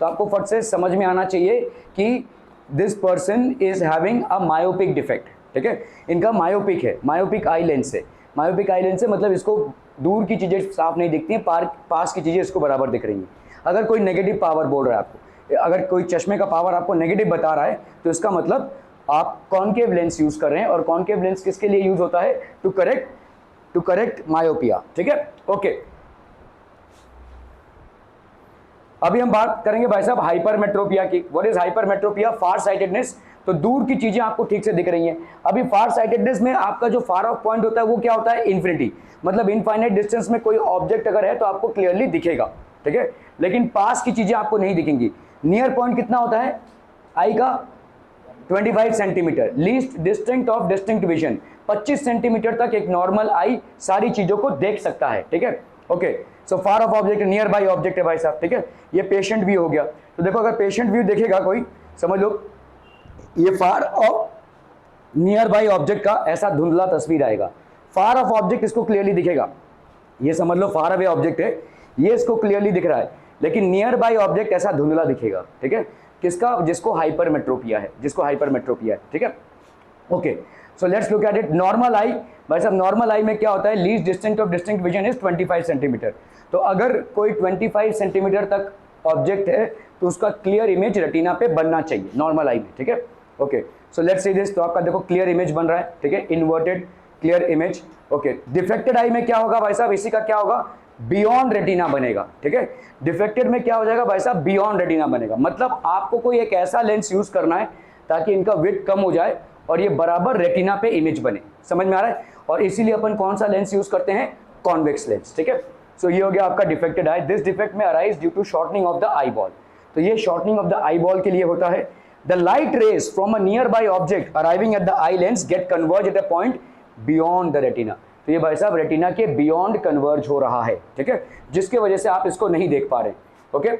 तो आपको फट से समझ में आना चाहिए कि this person is having a myopic defect, ठीक है। इनका मायोपिक है, मायोपिक आई लेंस है। मायोपिक आई लेंस से मतलब इसको दूर की चीज़ें साफ नहीं दिखती हैं, पास की चीज़ें इसको बराबर दिख रही हैं। अगर कोई नेगेटिव पावर बोल रहा है आपको, अगर कोई चश्मे का पावर आपको नेगेटिव बता रहा है, तो इसका मतलब आप कॉन्केव लेंस यूज कर रहे हैं। और कॉन्केव लेंस किसके लिए यूज होता है, टू करेक्ट मायोपिया, ठीक है। ओके, अभी हम बात करेंगे भाई साहब हाइपरमेट्रोपिया की। What is hypermetropia, far sightedness. तो दूर की चीजें आपको ठीक से दिख रही हैं। अभी फार साइटेडनेस में आपका जो फार ऑफ पॉइंट होता है वो क्या होता है, इन्फिनिटी। मतलब इनफाइनाइट डिस्टेंस में कोई ऑब्जेक्ट अगर है तो आपको क्लियरली दिखेगा, ठीक है। लेकिन पास की चीजें आपको नहीं दिखेंगी। नियर पॉइंट कितना होता है आई का, 25 centimetre. Least distinct of distinct vision, 25 centimetre तक एक नॉर्मल आई सारी चीजों को देख सकता है, ठीक है। Okay, so far of object near by object है भाई साहब, ठीक है। ये पेशेंट व्यू हो गया। तो देखो अगर पेशेंट व्यू देखेगा कोई, समझ लो ये फार ऑफ नियर बाई ऑब्जेक्ट का ऐसा धुंधला तस्वीर आएगा। फार ऑफ ऑब्जेक्ट इसको क्लियरली दिखेगा, ये समझ लो फार अवे ऑब्जेक्ट है, ये इसको क्लियरली दिख रहा है। लेकिन नियर बाई ऑब्जेक्ट ऐसा धुंधला दिखेगा, ठीक है। किसका, जिसको हाइपरमेट्रोपिया है, जिसको हाइपरमेट्रोपिया है, ठीक है। Okay, so let's look at it. Normal eye, भाई साहब नॉर्मल आई में क्या होता है, least distance of distinct vision is 25 centimetre. तो अगर कोई 25 सेंटीमीटर तक ऑब्जेक्ट है तो उसका क्लियर इमेज रेटिना पे बनना चाहिए नॉर्मल आई में, ठीक है। Okay, so let's see this. तो आपका देखो क्लियर इमेज बन रहा है, ठीक है, inverted clear image. Okay, defected आई में क्या होगा भाई साहब, इसी का क्या होगा, बियॉन्ड रेटिना बनेगा, ठीक है। डिफेक्टेड में क्या हो जाएगा भाई साहब, बियॉन्ड रेटिना बनेगा। मतलब आपको कोई एक ऐसा लेंस यूज करना है ताकि इनका विड्थ कम हो जाए और ये बराबर रेटिना पे इमेज बने, समझ में आ रहा है। और इसीलिए अपन कौन सा लेंस यूज करते हैं, कॉन्वेक्स लेंस, ठीक है। सो ये हो गया आपका defected eye. This defect may arise due to shortening of the eyeball. तो ये shortening of the eyeball के लिए होता है। The light rays from a nearby object arriving at the eye lens get converge at a point beyond the retina. तो ये भाई साहब रेटिना के बियॉन्ड कन्वर्ज हो रहा है, ठीक है, जिसके वजह से आप इसको नहीं देख पा रहे। ओके,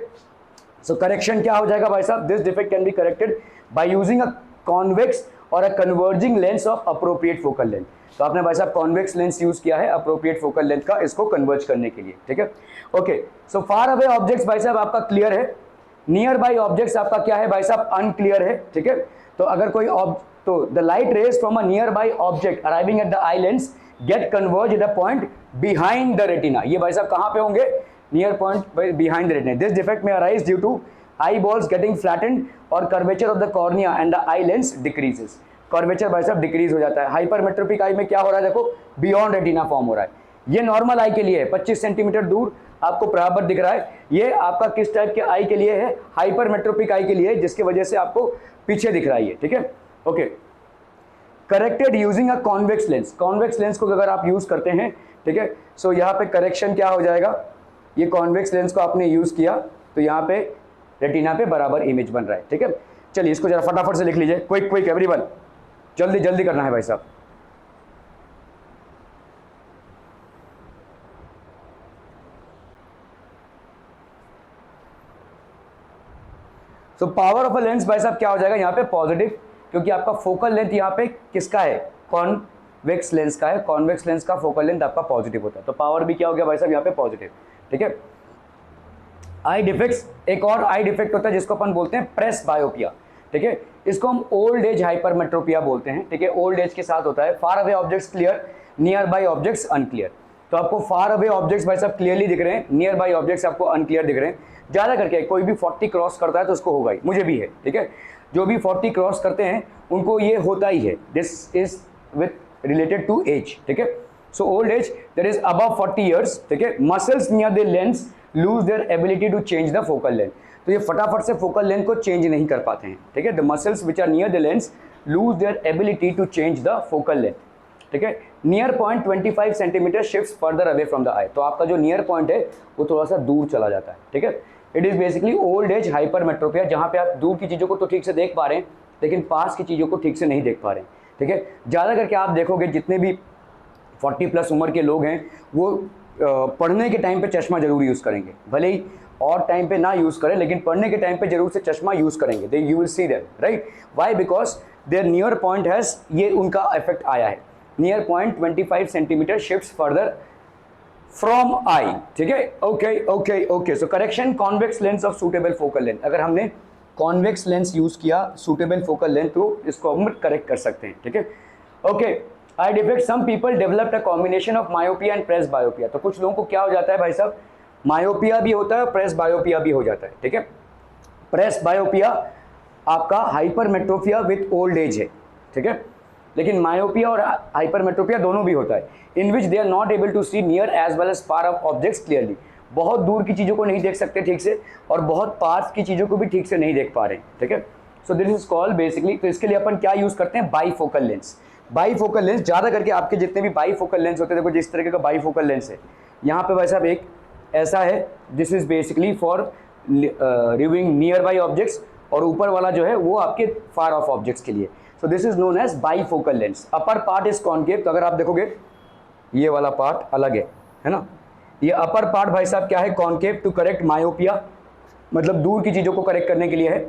सो करेक्शन क्या हो जाएगा भाई साहब, this defect can be corrected by using a convex or a converging lens of appropriate focal length. तो आपने भाई साहब कॉन्वेक्स लेंस यूज किया है अप्रोप्रिएट फोकल लेंथ का, इसको कन्वर्ज करने के लिए, ठीक है। ओके, सो फार अवे ऑब्जेक्ट्स भाई साहब आपका क्लियर है, नियर बाई ऑब्जेक्ट्स आपका क्या है भाई साहब, अनक्लियर है, ठीक है। तो अगर कोई तो the light rays from a nearby object arriving at the eye lens get converge at a point behind the retina. ये भाई साहब कहां पे होंगे, near point behind the retina. This defect may arise due to eyeballs getting flattened और curvature of the cornea and the eye lens decreases. Curvature भाई साहब डिक्रीज हो जाता है। हाइपरमेट्रोपिक आई में क्या हो रहा है, देखो बियॉन्ड रेटिना फॉर्म हो रहा है। ये नॉर्मल आई के लिए है, 25 सेंटीमीटर दूर आपको बराबर दिख रहा है। ये आपका किस टाइप के आई के लिए है, हाइपरमेट्रोपिक आई के लिए, जिसकी वजह से आपको पीछे दिख रहा है, ठीक है। Okay, corrected using a convex lens. Convex lens को अगर आप यूज करते हैं, ठीक है, सो यहाँ पे करेक्शन क्या हो जाएगा, ये कॉन्वेक्स लेंस को आपने यूज किया तो यहाँ पे रेटिना पे बराबर इमेज बन रहा है, ठीक है। चलिए इसको जरा फटाफट से लिख लीजिए, क्विक क्विक एवरीवन, जल्दी जल्दी करना है भाई साहब। So power of a lens भाई साहब क्या हो जाएगा यहाँ पे, पॉजिटिव, क्योंकि आपका फोकल लेंथ यहाँ पे किसका है, कॉन्वेक्स लेंस का है। कॉन्वेक्स लेंस का फोकल लेंथ आपका पॉजिटिव होता है, तो पावर भी क्या हो गया भाई साहब यहाँ पे, पॉजिटिव, ठीक है। आई डिफेक्ट्स, एक और आई डिफेक्ट होता है जिसको अपन बोलते हैं प्रेस बायोपिया, ठीक है। इसको हम ओल्ड एज हाइपरमेट्रोपिया बोलते हैं, ठीक है। ओल्ड एज के साथ होता है। Far away objects clear, near by objects unclear. तो आपको फार अवे ऑब्जेक्ट्स भाई साहब क्लियरली दिख रहे हैं, नियर बाई ऑब्जेक्ट्स आपको अनक्लियर दिख रहे हैं। ज़्यादा करके कोई भी 40 क्रॉस करता है तो उसको होगा ही, मुझे भी है, ठीक है। जो भी 40 क्रॉस करते हैं उनको ये होता ही है। This is with related to age, ठीक है। So old age that is above 40 years, ठीक है। Muscles near the lens lose their ability to change the focal length. तो ये फटाफट से फोकल लेंथ को चेंज नहीं कर पाते हैं, ठीक है। The muscles which are near the lens lose their ability to change the focal length, ठीक है। Near point 25 centimetre shifts further away from the eye. तो आपका जो नियर पॉइंट है वो थोड़ा सा दूर चला जाता है, ठीक है। It is basically old age hypermetropia, जहाँ पे आप दूर की चीज़ों को तो ठीक से देख पा रहे हैं लेकिन पास की चीज़ों को ठीक से नहीं देख पा रहे हैं, ठीक है। ज़्यादा करके आप देखोगे जितने भी 40 प्लस उम्र के लोग हैं वो पढ़ने के टाइम पे चश्मा जरूर यूज़ करेंगे, भले ही और टाइम पे ना यूज़ करें, लेकिन पढ़ने के टाइम पे जरूर से चश्मा यूज़ करेंगे। They you will see that, right? Why? Because their near point has, ये उनका इफेक्ट आया है, near point 25 centimetre shifts further from eye, ठीक है? Okay okay okay. So correction convex lens of suitable focal length, अगर हमने कॉन्वेक्स लेंस यूज़ किया सूटेबल फोकल लेंथ तो इसको हम करेक्ट कर सकते हैं, ठीक है? Okay. Eye defect, some people developed a combination of myopia and presbyopia. तो कुछ लोगों को क्या हो जाता है भाई साहब, मायोपिया भी होता है और प्रेस बायोपिया भी हो जाता है, ठीक है? प्रेस बायोपिया आपका हाइपरमेट्रोपिया विथ ओल्ड एज है, ठीक है? लेकिन मायोपिया और हाइपरमेट्रोपिया दोनों भी होता है, in which they are not able to see near as well as far off objects clearly. बहुत दूर की चीज़ों को नहीं देख सकते ठीक से और बहुत पास की चीज़ों को भी ठीक से नहीं देख पा रहे, ठीक है? So this is called basically, तो इसके लिए अपन क्या यूज़ करते हैं, बाईफोकल लेंस। बाईफोकल लेंस ज़्यादा करके आपके जितने भी बाईफोकल लेंस होते हैं, देखो जिस तरीके का बाईफोकल लेंस है यहाँ पे वैसा एक ऐसा है, this is basically for reviewing near by objects, और ऊपर वाला जो है वो आपके फार ऑफ ऑब्जेक्ट्स के लिए। So this is known as bifocal lens. Upper part is concave, तो अगर आप देखोगे ये वाला पार्ट अलग है ना, ये अपर पार्ट भाई साहब क्या है, कॉन्केव टू करेक्ट मायोपिया, मतलब दूर की चीज़ों को करेक्ट करने के लिए है,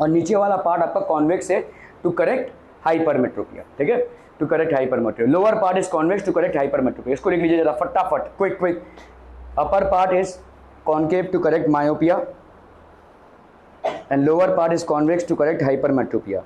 और नीचे वाला पार्ट आपका कॉन्वेक्स है टू करेक्ट हाइपरमेट्रोपिया, ठीक है? To correct hypermetropia. Lower part is convex to correct hypermetropia. इसको लिख लीजिए जरा फटाफट, quick quick. Upper part is concave to correct myopia and lower part is convex to correct hypermetropia.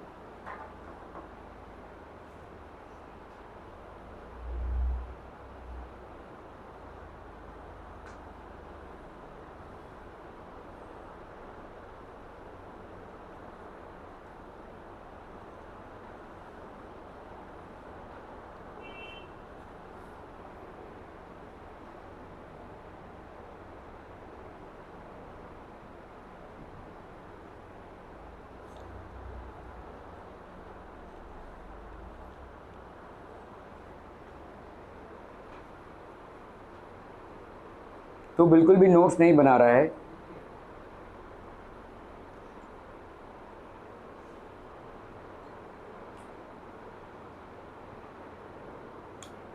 तो बिल्कुल भी नोट्स नहीं बना रहा है,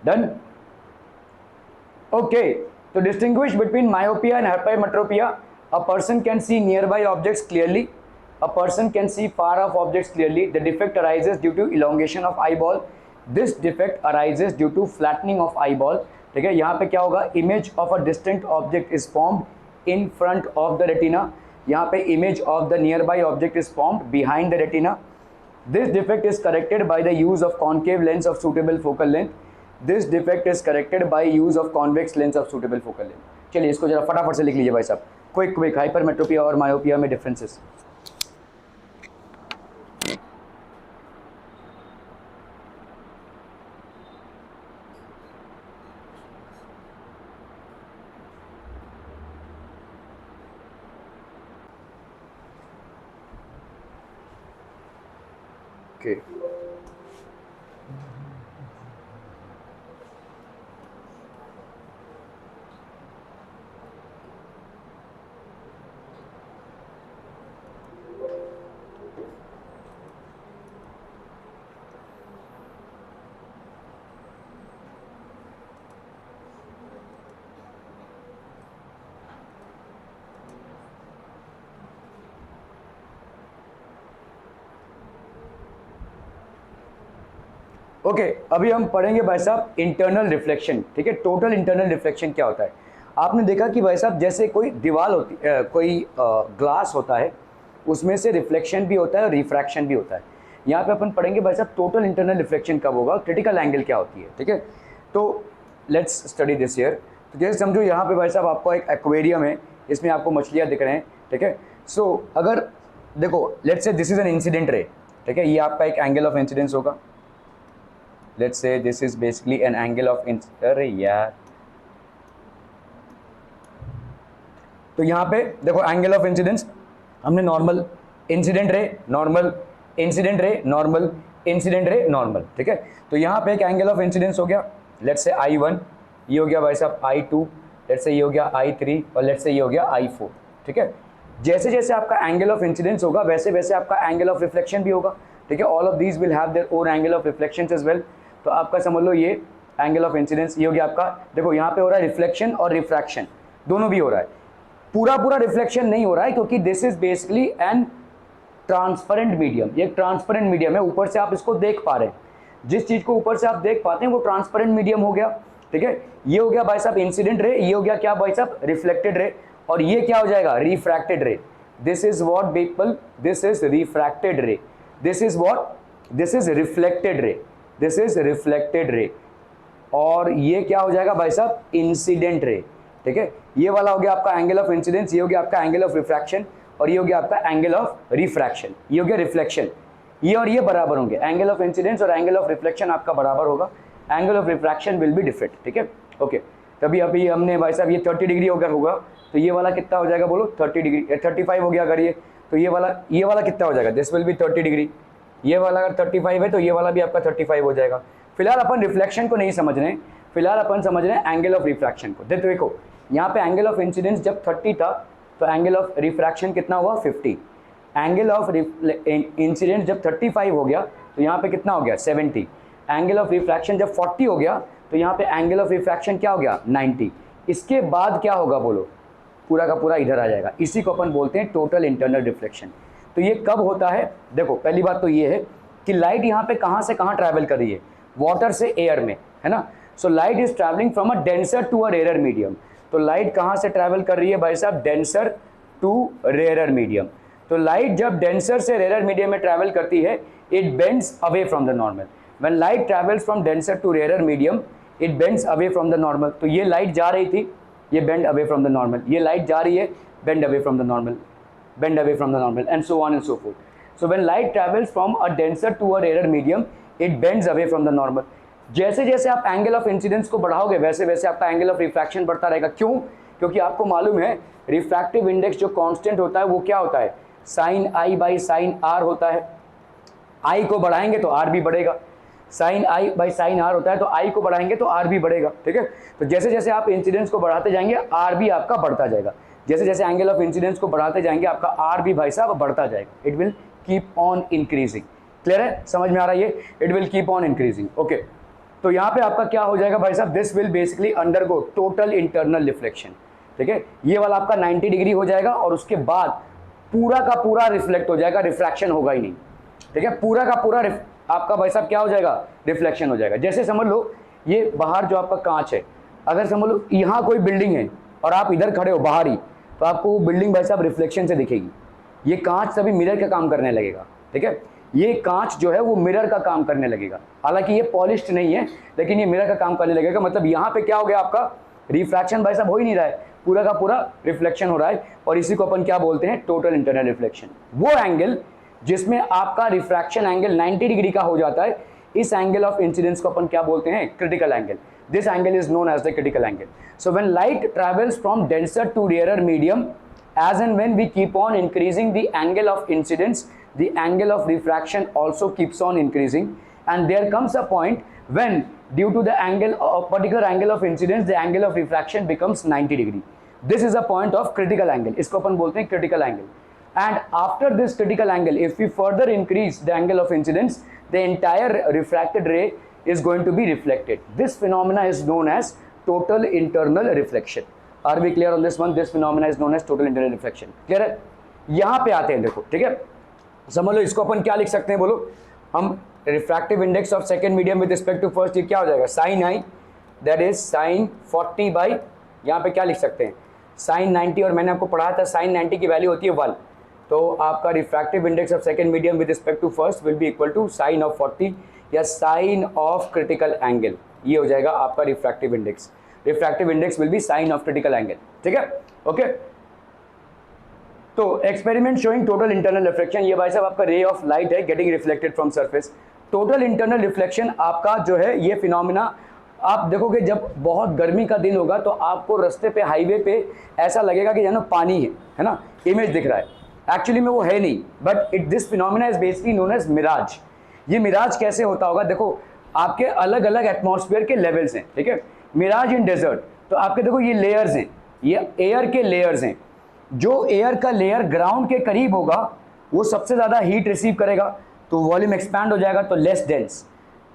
डन? ओके। तो distinguish between myopia and hypermetropia, a person can see nearby objects clearly, a person can see far off objects clearly. The defect arises due to elongation of eyeball. This defect arises due to flattening of eyeball. ठीक है, यहाँ पे क्या होगा, image of a distant object is formed in front of the retina. यहाँ पे image of the nearby object is formed behind the retina. This defect is corrected by the use of concave lens of suitable focal length. This defect is corrected by use of convex lens of suitable focal length. चलिए इसको जरा फटाफट से लिख लीजिए भाई साहब, क्विक क्विक। हाइपरमेट्रोपिया और मायोपिया में डिफरेंसेस। Okay. ओके अभी हम पढ़ेंगे भाई साहब इंटरनल रिफ्लेक्शन, ठीक है? टोटल इंटरनल रिफ्लेक्शन क्या होता है? आपने देखा कि भाई साहब जैसे कोई दीवार होती कोई ग्लास होता है, उसमें से रिफ्लेक्शन भी होता है और रिफ्रैक्शन भी होता है। यहाँ पे अपन पढ़ेंगे भाई साहब टोटल इंटरनल रिफ्लेक्शन कब होगा, क्रिटिकल एंगल क्या होती है, ठीक है? तो लेट्स स्टडी दिस ईयर। तो जैसे समझो यहाँ पे भाई साहब आपको एक एक्वेरियम है, इसमें आपको मछलियाँ दिख रहे हैं, ठीक है? सो अगर देखो let's say this is an incident ray, ठीक है? ये आपका एक एंगल ऑफ इंसिडेंस होगा। Let's say this is basically an angle of अरे यार, तो यहाँ पे देखो एंगल ऑफ इंसिडेंस हमने normal incident ray, normal incident ray, normal incident ray, normal, ठीक है? तो यहाँ पे एक एंगल ऑफ इंसिडेंस हो गया, लेट्स से I1, ये हो गया भाई साहब I2, लेट्स से ये हो गया I3 और लेट्स से ये हो गया I4, ठीक है? जैसे जैसे आपका एंगल ऑफ इंसिडेंस होगा वैसे वैसे आपका एंगल ऑफ रिफ्लेक्शन भी होगा, ठीक है? All of these will have their own angle of reflection as well. तो आपका समझ लो ये एंगल ऑफ इंसिडेंस, ये हो गया आपका, देखो यहाँ पे हो रहा है रिफ्लेक्शन और रिफ्रैक्शन, दोनों भी हो रहा है। पूरा पूरा रिफ्लेक्शन नहीं हो रहा है क्योंकि this is basically an transparent medium, ये ट्रांसपेरेंट मीडियम है, ऊपर से आप इसको देख पा रहे हैं, जिस चीज को ऊपर से आप देख पाते हैं वो ट्रांसपेरेंट मीडियम हो गया, ठीक है। ये हो गया भाई साहब इंसिडेंट रे, ये हो गया क्या भाई साहब रिफ्लेक्टेड रे, और ये क्या हो जाएगा रिफ्रैक्टेड रे। This is what people, this is refracted रे, this is what, this is reflected ray, this is reflected ray, और ये क्या हो जाएगा भाई साहब इंसिडेंट रे, ठीक है। ये वाला हो गया आपका एंगल ऑफ इंसिडेंस, ये हो गया आपका एंगल ऑफ रिफ्रैक्शन, और ये हो गया आपका एंगल ऑफ रिफ्रैक्शन, ये हो गया रिफ्लेक्शन। ये और ये बराबर होंगे, एंगल ऑफ इंसिडेंस और एंगल ऑफ रिफ्लेक्शन आपका बराबर होगा, angle of refraction will be different, ठीक है, ओके। तभी अभी हमने भाई साहब ये 30 डिग्री अगर होगा तो ये वाला कितना हो जाएगा बोलो 30 डिग्री, 35 हो गया अगर ये, तो ये वाला कितना हो जाएगा, दिस विल बी 30 डिग्री, ये वाला अगर 35 है तो ये वाला भी आपका 35 हो जाएगा। फिलहाल अपन रिफ्लेक्शन को नहीं समझ रहे हैं, फिलहाल अपन समझ रहे हैं एंगल ऑफ रिफ्रैक्शन को। देखो यहाँ पे एंगल ऑफ इंसिडेंस जब 30 था तो एंगल ऑफ रिफ्रैक्शन कितना हुआ 50, एंगल ऑफ इंसिडेंस जब 35 हो गया तो यहाँ पे कितना हो गया 70, एंगल ऑफ रिफ्रैक्शन जब 40 हो गया तो यहाँ पे एंगल ऑफ रिफ्रैक्शन क्या हो गया 90। इसके बाद क्या होगा बोलो, पूरा का पूरा इधर आ जाएगा, इसी को अपन बोलते हैं टोटल इंटरनल रिफ्लेक्शन। तो ये कब होता है, देखो पहली बात तो ये है कि लाइट यहाँ पे कहाँ से कहाँ ट्रैवल कर रही है, वाटर से एयर में, है ना। So light is travelling from a denser to a rare medium, तो लाइट कहाँ से ट्रैवल कर रही है भाई साहब, डेंसर टू रेयर मीडियम। तो लाइट जब डेंसर से रेयर मीडियम में ट्रैवल करती है it bends away from the normal, when light travels from denser to rare medium it bends away from the normal. तो ये लाइट जा रही थी, ये bend away from the normal, ये लाइट जा रही है bend away from the normal, bend away from the normal, and so on and so forth. So when light travels from a denser to a rare medium it bends away from the normal. जैसे जैसे आप एंगल ऑफ इंसिडेंस को बढ़ाओगे वैसे वैसे आपका एंगल ऑफ रिफ्रैक्शन बढ़ता रहेगा। क्यों? क्योंकि आपको मालूम है रिफ्रैक्टिव इंडेक्स जो कांस्टेंट होता है वो क्या होता है, sine i by sine r होता है। आई को बढ़ाएंगे तो आर भी बढ़ेगा, sine i by sine r होता है, तो आई को बढ़ाएंगे तो आर भी बढ़ेगा, ठीक है। तो जैसे जैसे आप इंसिडेंस को बढ़ाते जाएंगे आर भी आपका बढ़ता जाएगा, जैसे जैसे एंगल ऑफ इंसिडेंस को बढ़ाते जाएंगे आपका आर भी भाई साहब बढ़ता जाएगा, it will keep on increasing. Clear है, समझ में आ रहा है ये, it will keep on increasing, okay. तो यहाँ पे आपका क्या हो जाएगा भाई साहब, this will basically undergo total internal reflection, ठीक है। ये वाला आपका 90 डिग्री हो जाएगा और उसके बाद पूरा का पूरा रिफ्लेक्ट हो जाएगा, रिफ्रैक्शन होगा ही नहीं, ठीक है। पूरा का पूरा आपका भाई साहब क्या हो जाएगा, रिफ्लेक्शन हो जाएगा। जैसे समझ लो ये बाहर जो आपका कांच है, अगर समझ लो यहाँ कोई बिल्डिंग है और आप इधर खड़े हो बाहर ही, तो आपको वो बिल्डिंग भाई साहब रिफ्लेक्शन से दिखेगी। ये कांच सभी मिरर का काम करने लगेगा, ठीक है। ये कांच जो है वो मिरर का काम करने लगेगा, हालांकि ये पॉलिश्ड नहीं है लेकिन ये मिरर का काम करने लगेगा। मतलब यहाँ पे क्या हो गया, आपका रिफ्रैक्शन भाई साहब हो ही नहीं रहा है, पूरा का पूरा रिफ्लेक्शन हो रहा है, और इसी को अपन क्या बोलते हैं, टोटल इंटरनल रिफ्लेक्शन। वो एंगल जिसमें आपका रिफ्रैक्शन एंगल 90 डिग्री का हो जाता है, इस एंगल ऑफ इंसिडेंस को अपन क्या बोलते हैं, critical angle. This angle is known as the critical angle. So when light travels from denser to rare medium, as and when we keep on increasing the angle of incidence, the angle of refraction also keeps on increasing, and there comes a point when due to the angle of particular angle of incidence the angle of refraction becomes 90 degree. This is a point of critical angle, इसको अपन बोलते हैं critical angle. And after this critical angle, if we further increase the angle of incidence, the entire refracted ray is going to be reflected. This phenomena is known as total internal reflection. Are we clear on this one? This phenomena is known as total internal reflection. Clear है? यहाँ पे आते हैं, देखो ठीक है, समझ लो इसको अपन क्या लिख सकते हैं, बोलो हम refractive index of second medium with respect to first, ये क्या हो जाएगा, sine i, that is sine 40 by, यहाँ पे क्या लिख सकते हैं, साइन 90, और मैंने आपको पढ़ाया था साइन 90 की वैल्यू होती है 1, तो आपका refractive index of second medium with respect to first will be equal to sine of 40 या साइन ऑफ क्रिटिकल एंगल, ये हो जाएगा आपका refractive index. Refractive index will be sine of critical angle, ठीक है, ओके। तो experiment showing total internal reflection, ये भाई साहब आपका रे ऑफ लाइट है getting reflected from surface. Total internal reflection आपका जो है ये फिनोमिना आप देखोगे जब बहुत गर्मी का दिन होगा तो आपको रास्ते पे, हाईवे पे ऐसा लगेगा कि जानो पानी है ना, इमेज दिख रहा है, एक्चुअली में वो है नहीं, but this phenomena is basically known as mirage. ये मिराज कैसे होता होगा, देखो आपके अलग अलग एटमॉस्फेयर के लेवल्स हैं, ठीक है। मिराज इन डेजर्ट, तो आपके देखो ये लेयर्स हैं, ये एयर के लेयर्स हैं, जो एयर का लेयर ग्राउंड के करीब होगा वो सबसे ज़्यादा हीट रिसीव करेगा, तो वॉल्यूम एक्सपैंड हो जाएगा, तो less dense.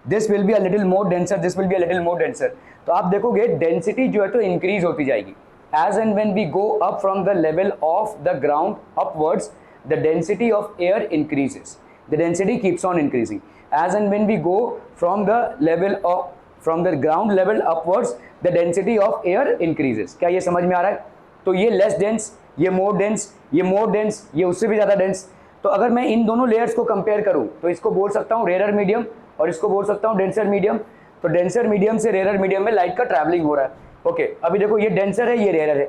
This will be a little more denser, this will be a little more denser. तो आप देखोगे डेंसिटी जो है तो इंक्रीज होती जाएगी as and when we go up from the level of the ground upwards, the density of air increases, the density keeps on increasing as and when we go from the level of from the ground level upwards, the density of air increases. क्या ये समझ में आ रहा है? तो ये लेस डेंस, ये मोर डेंस, ये मोर डेंस, ये उससे भी ज़्यादा डेंस। तो अगर मैं इन दोनों लेयर्स को कंपेयर करूं तो इसको बोल सकता हूं रेयर मीडियम और इसको बोल सकता हूं डेंसर मीडियम। तो डेंसर मीडियम से रेयर मीडियम में लाइट का ट्रैवलिंग हो रहा है। ओके, अभी देखो ये डेंसर है, ये रेयर है।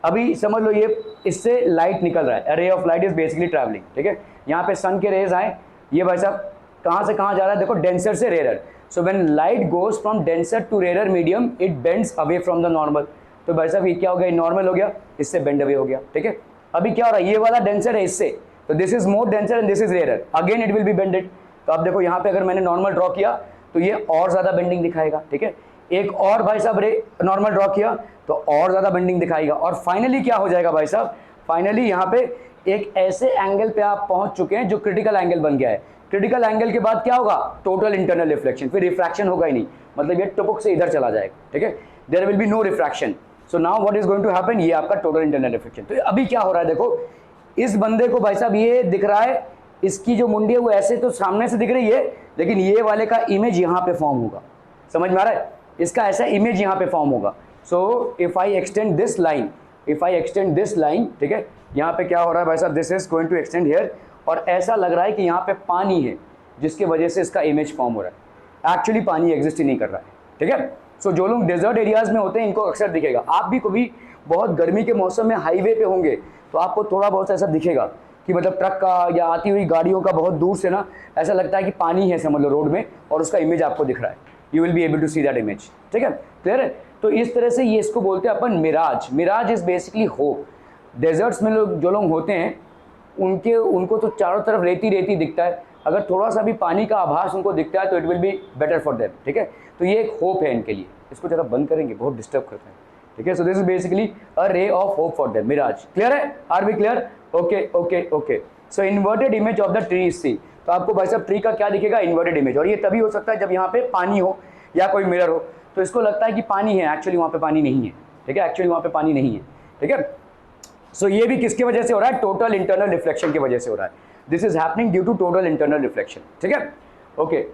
अभी समझ लो ये इससे लाइट निकल रहा है, रे of light is basically travelling, ठीक है। यहाँ पे सन के रेज आए, ये भाई साहब कहाँ से कहाँ जा रहा है, देखो डेंसर से rare. So when light goes from denser to rare medium it bends away from the normal. तो भाई साहब ये क्या हो गया, नॉर्मल हो गया, इससे बेंड अवे हो गया, ठीक है। अभी क्या हो रहा है, ये वाला डेंसर है इससे, तो this is more denser and this is rare, again it will be bended. तो आप देखो यहाँ पे अगर मैंने नॉर्मल ड्रॉ किया तो ये और ज्यादा बेंडिंग दिखाएगा, ठीक है। एक और भाई साहब नॉर्मल ड्रॉ किया तो और ज्यादा बेंडिंग दिखाएगा। और फाइनली क्या हो जाएगा भाई साहब, फाइनली यहाँ पे एक ऐसे एंगल पे आप पहुंच चुके हैं जो क्रिटिकल एंगल बन गया है। क्रिटिकल एंगल के बाद क्या होगा, टोटल इंटरनल रिफ्लेक्शन, फिर रिफ्रैक्शन होगा ही नहीं, मतलब ये टुपुक से इधर चला जाएगा, ठीक है। There will be no refraction. So now what is going to happen, ये आपका टोटल इंटरनल रिफ्लेक्शन। तो अभी क्या हो रहा है, देखो इस बंदे को भाई साहब ये दिख रहा है, इसकी जो मुंडी है वो ऐसे तो सामने से दिख रही है, लेकिन ये वाले का इमेज यहाँ पे फॉर्म होगा, समझ में आ रहा है, इसका ऐसा इमेज यहाँ पे फॉर्म होगा। So if I extend this line, if I extend this line, ठीक है, यहाँ पे क्या हो रहा है भाई साहब, this is going to extend here, और ऐसा लग रहा है कि यहाँ पे पानी है जिसकी वजह से इसका इमेज फॉर्म हो रहा है। एक्चुअली पानी एग्जिस्ट ही नहीं कर रहा है, ठीक है। सो जो लोग डेजर्ट एरियाज में होते हैं इनको अक्सर दिखेगा। आप भी कभी बहुत गर्मी के मौसम में हाईवे पे होंगे तो आपको थोड़ा बहुत ऐसा दिखेगा कि मतलब ट्रक का या आती हुई गाड़ियों का बहुत दूर से ना ऐसा लगता है कि पानी है समझ लो रोड में, और उसका इमेज आपको दिख रहा है, you will be able to see that image, ठीक है, क्लियर है। तो इस तरह से ये इसको बोलते हैं अपन mirage. Mirage is basically hope. Deserts में लोग जो लोग होते हैं उनको तो चारों तरफ रेती रेती दिखता है, अगर थोड़ा सा भी पानी का आभास उनको दिखता है तो it will be better for them, ठीक है। तो ये एक होप है इनके लिए। इसको जरा बंद करेंगे, बहुत डिस्टर्ब करते हैं, ठीक है। So this is basically a ray of hope for them, mirage. Clear है, are we clear? Okay okay okay. So inverted image of the tree see, तो आपको भाई साहब ट्री का क्या दिखेगा, इन्वर्टेड इमेज। और ये तभी हो सकता है जब यहाँ पे पानी हो या कोई मिरर हो, तो इसको लगता है कि पानी है, एक्चुअली वहाँ पे पानी नहीं है, ठीक है, एक्चुअली वहाँ पे पानी नहीं है, ठीक है। सो ये भी किसकी वजह से हो रहा है, टोटल इंटरनल रिफ्लेक्शन की वजह से हो रहा है। This is happening due to total internal reflection, ठीक है, ओके।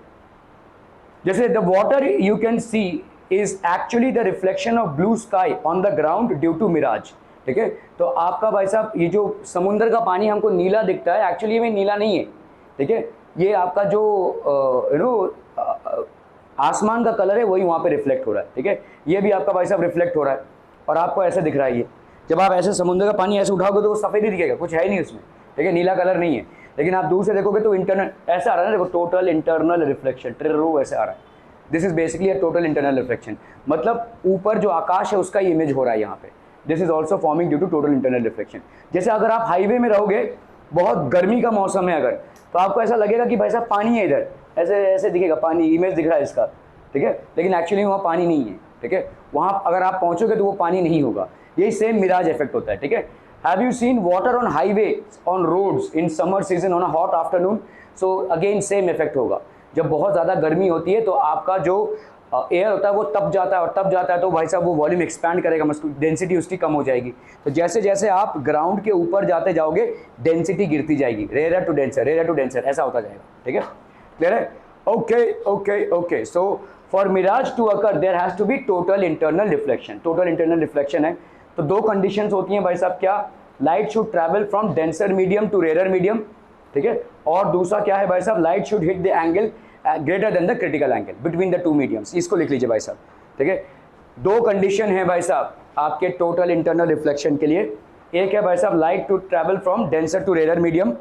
जैसे the water you can see is actually the reflection of blue sky on the ground due to mirage, ठीक है। तो आपका भाई साहब ये जो समुद्र का पानी हमको नीला दिखता है, एक्चुअली में नीला नहीं है, ठीक है। ये आपका जो आसमान का कलर है वही वहाँ पे रिफ्लेक्ट हो रहा है, ठीक है। ये भी आपका भाई साहब रिफ्लेक्ट हो रहा है और आपको ऐसे दिख रहा है। ये जब आप ऐसे समुद्र का पानी ऐसे उठाओगे तो वो सफ़ेद ही दिखेगा, कुछ है ही नहीं उसमें, ठीक है, नीला कलर नहीं है। लेकिन आप दूर से देखोगे तो इंटरनल ऐसा आ रहा है ना, देखो टोटल इंटरनल रिफ्लेक्शन, ट्रिरो ऐसे आ रहा है। This is basically a total internal reflection, मतलब ऊपर जो आकाश है उसका इमेज हो रहा है यहाँ पे। This is also forming due to total internal reflection. जैसे अगर आप हाईवे में रहोगे, बहुत गर्मी का मौसम है अगर, तो आपको ऐसा लगेगा कि भाई साहब पानी है इधर, ऐसे ऐसे दिखेगा पानी, इमेज दिख रहा है इसका, ठीक है, लेकिन एक्चुअली वहाँ पानी नहीं है, ठीक है। वहाँ अगर आप पहुँचोगे तो वो पानी नहीं होगा। यही सेम मिराज इफेक्ट होता है, ठीक है। Have you seen water on highway on roads in summer season on a hot afternoon? So again same effect होगा। जब बहुत ज़्यादा गर्मी होती है तो आपका जो एयर होता है वो तप जाता है, और तप जाता है तो भाई साहब वो वॉल्यूम एक्सपैंड करेगा, डेंसिटी उसकी कम हो जाएगी। तो जैसे जैसे आप ग्राउंड के ऊपर जाते जाओगे डेंसिटी गिरती जाएगी, rare to denser, rare to denser, ऐसा होता जाएगा, ठीक है, क्लियर है। Okay okay okay. So for mirage to occur there has to be total internal reflection. Total internal reflection है तो दो कंडीशंस होती हैं भाई साहब, क्या, light should travel from denser medium to rare medium, ठीक है, और दूसरा क्या है भाई साहब, light should hit the angle greater than the critical angle between the two mediums. इसको लिख लीजिए भाई साहब, ठीक है। दो कंडीशन है भाई साहब आपके टोटल इंटरनल रिफ्लेक्शन के लिए। एक है भाई साहब light to travel from denser to rare medium,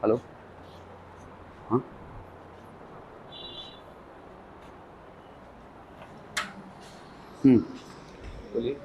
hello बोलिए।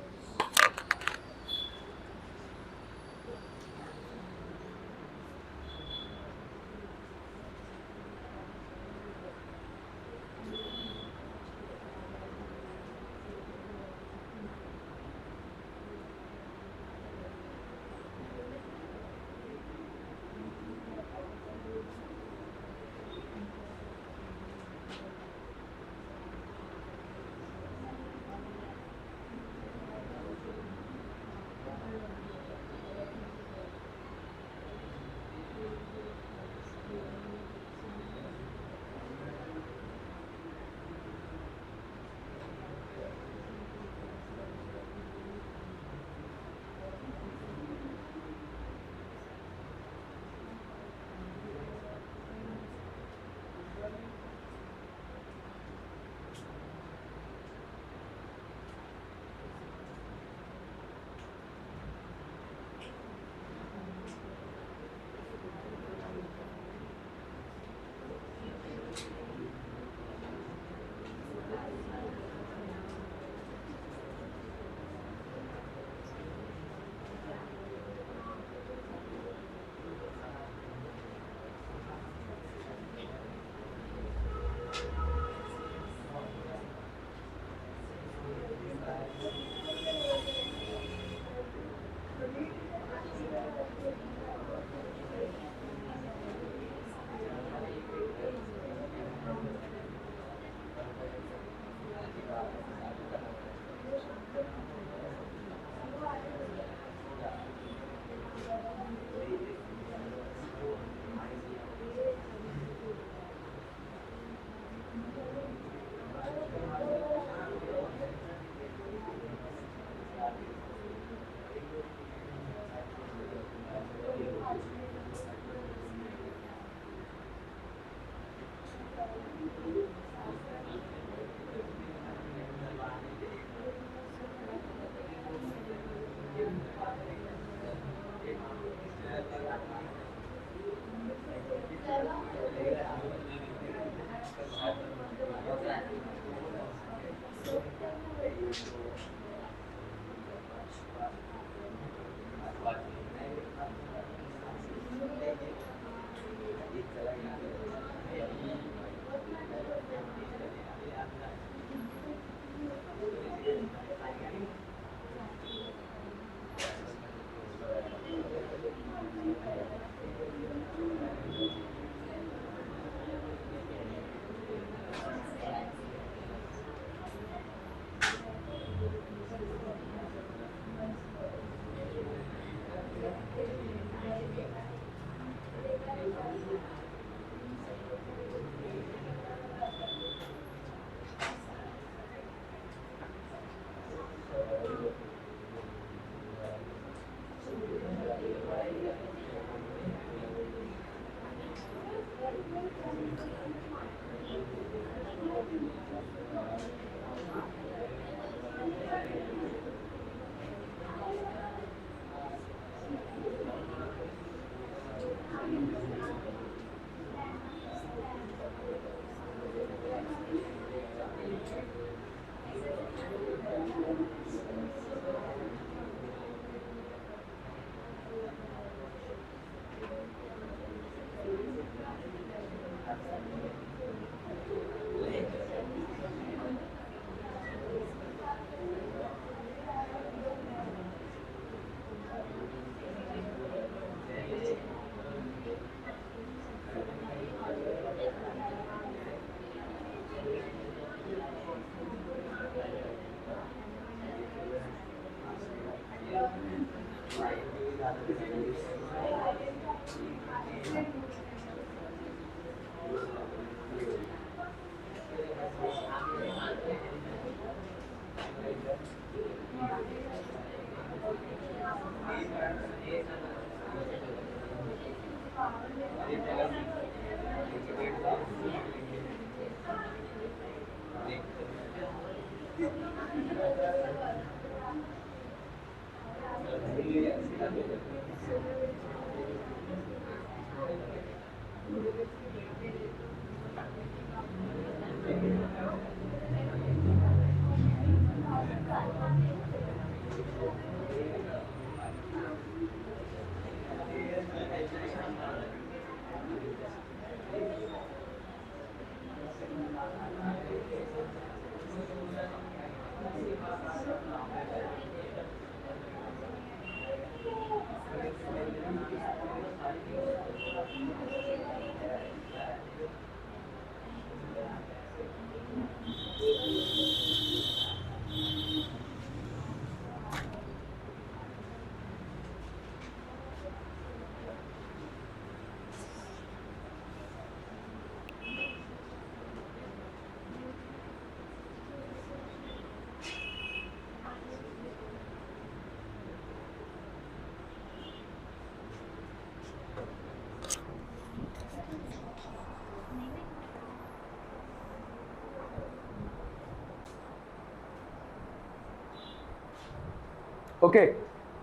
ओके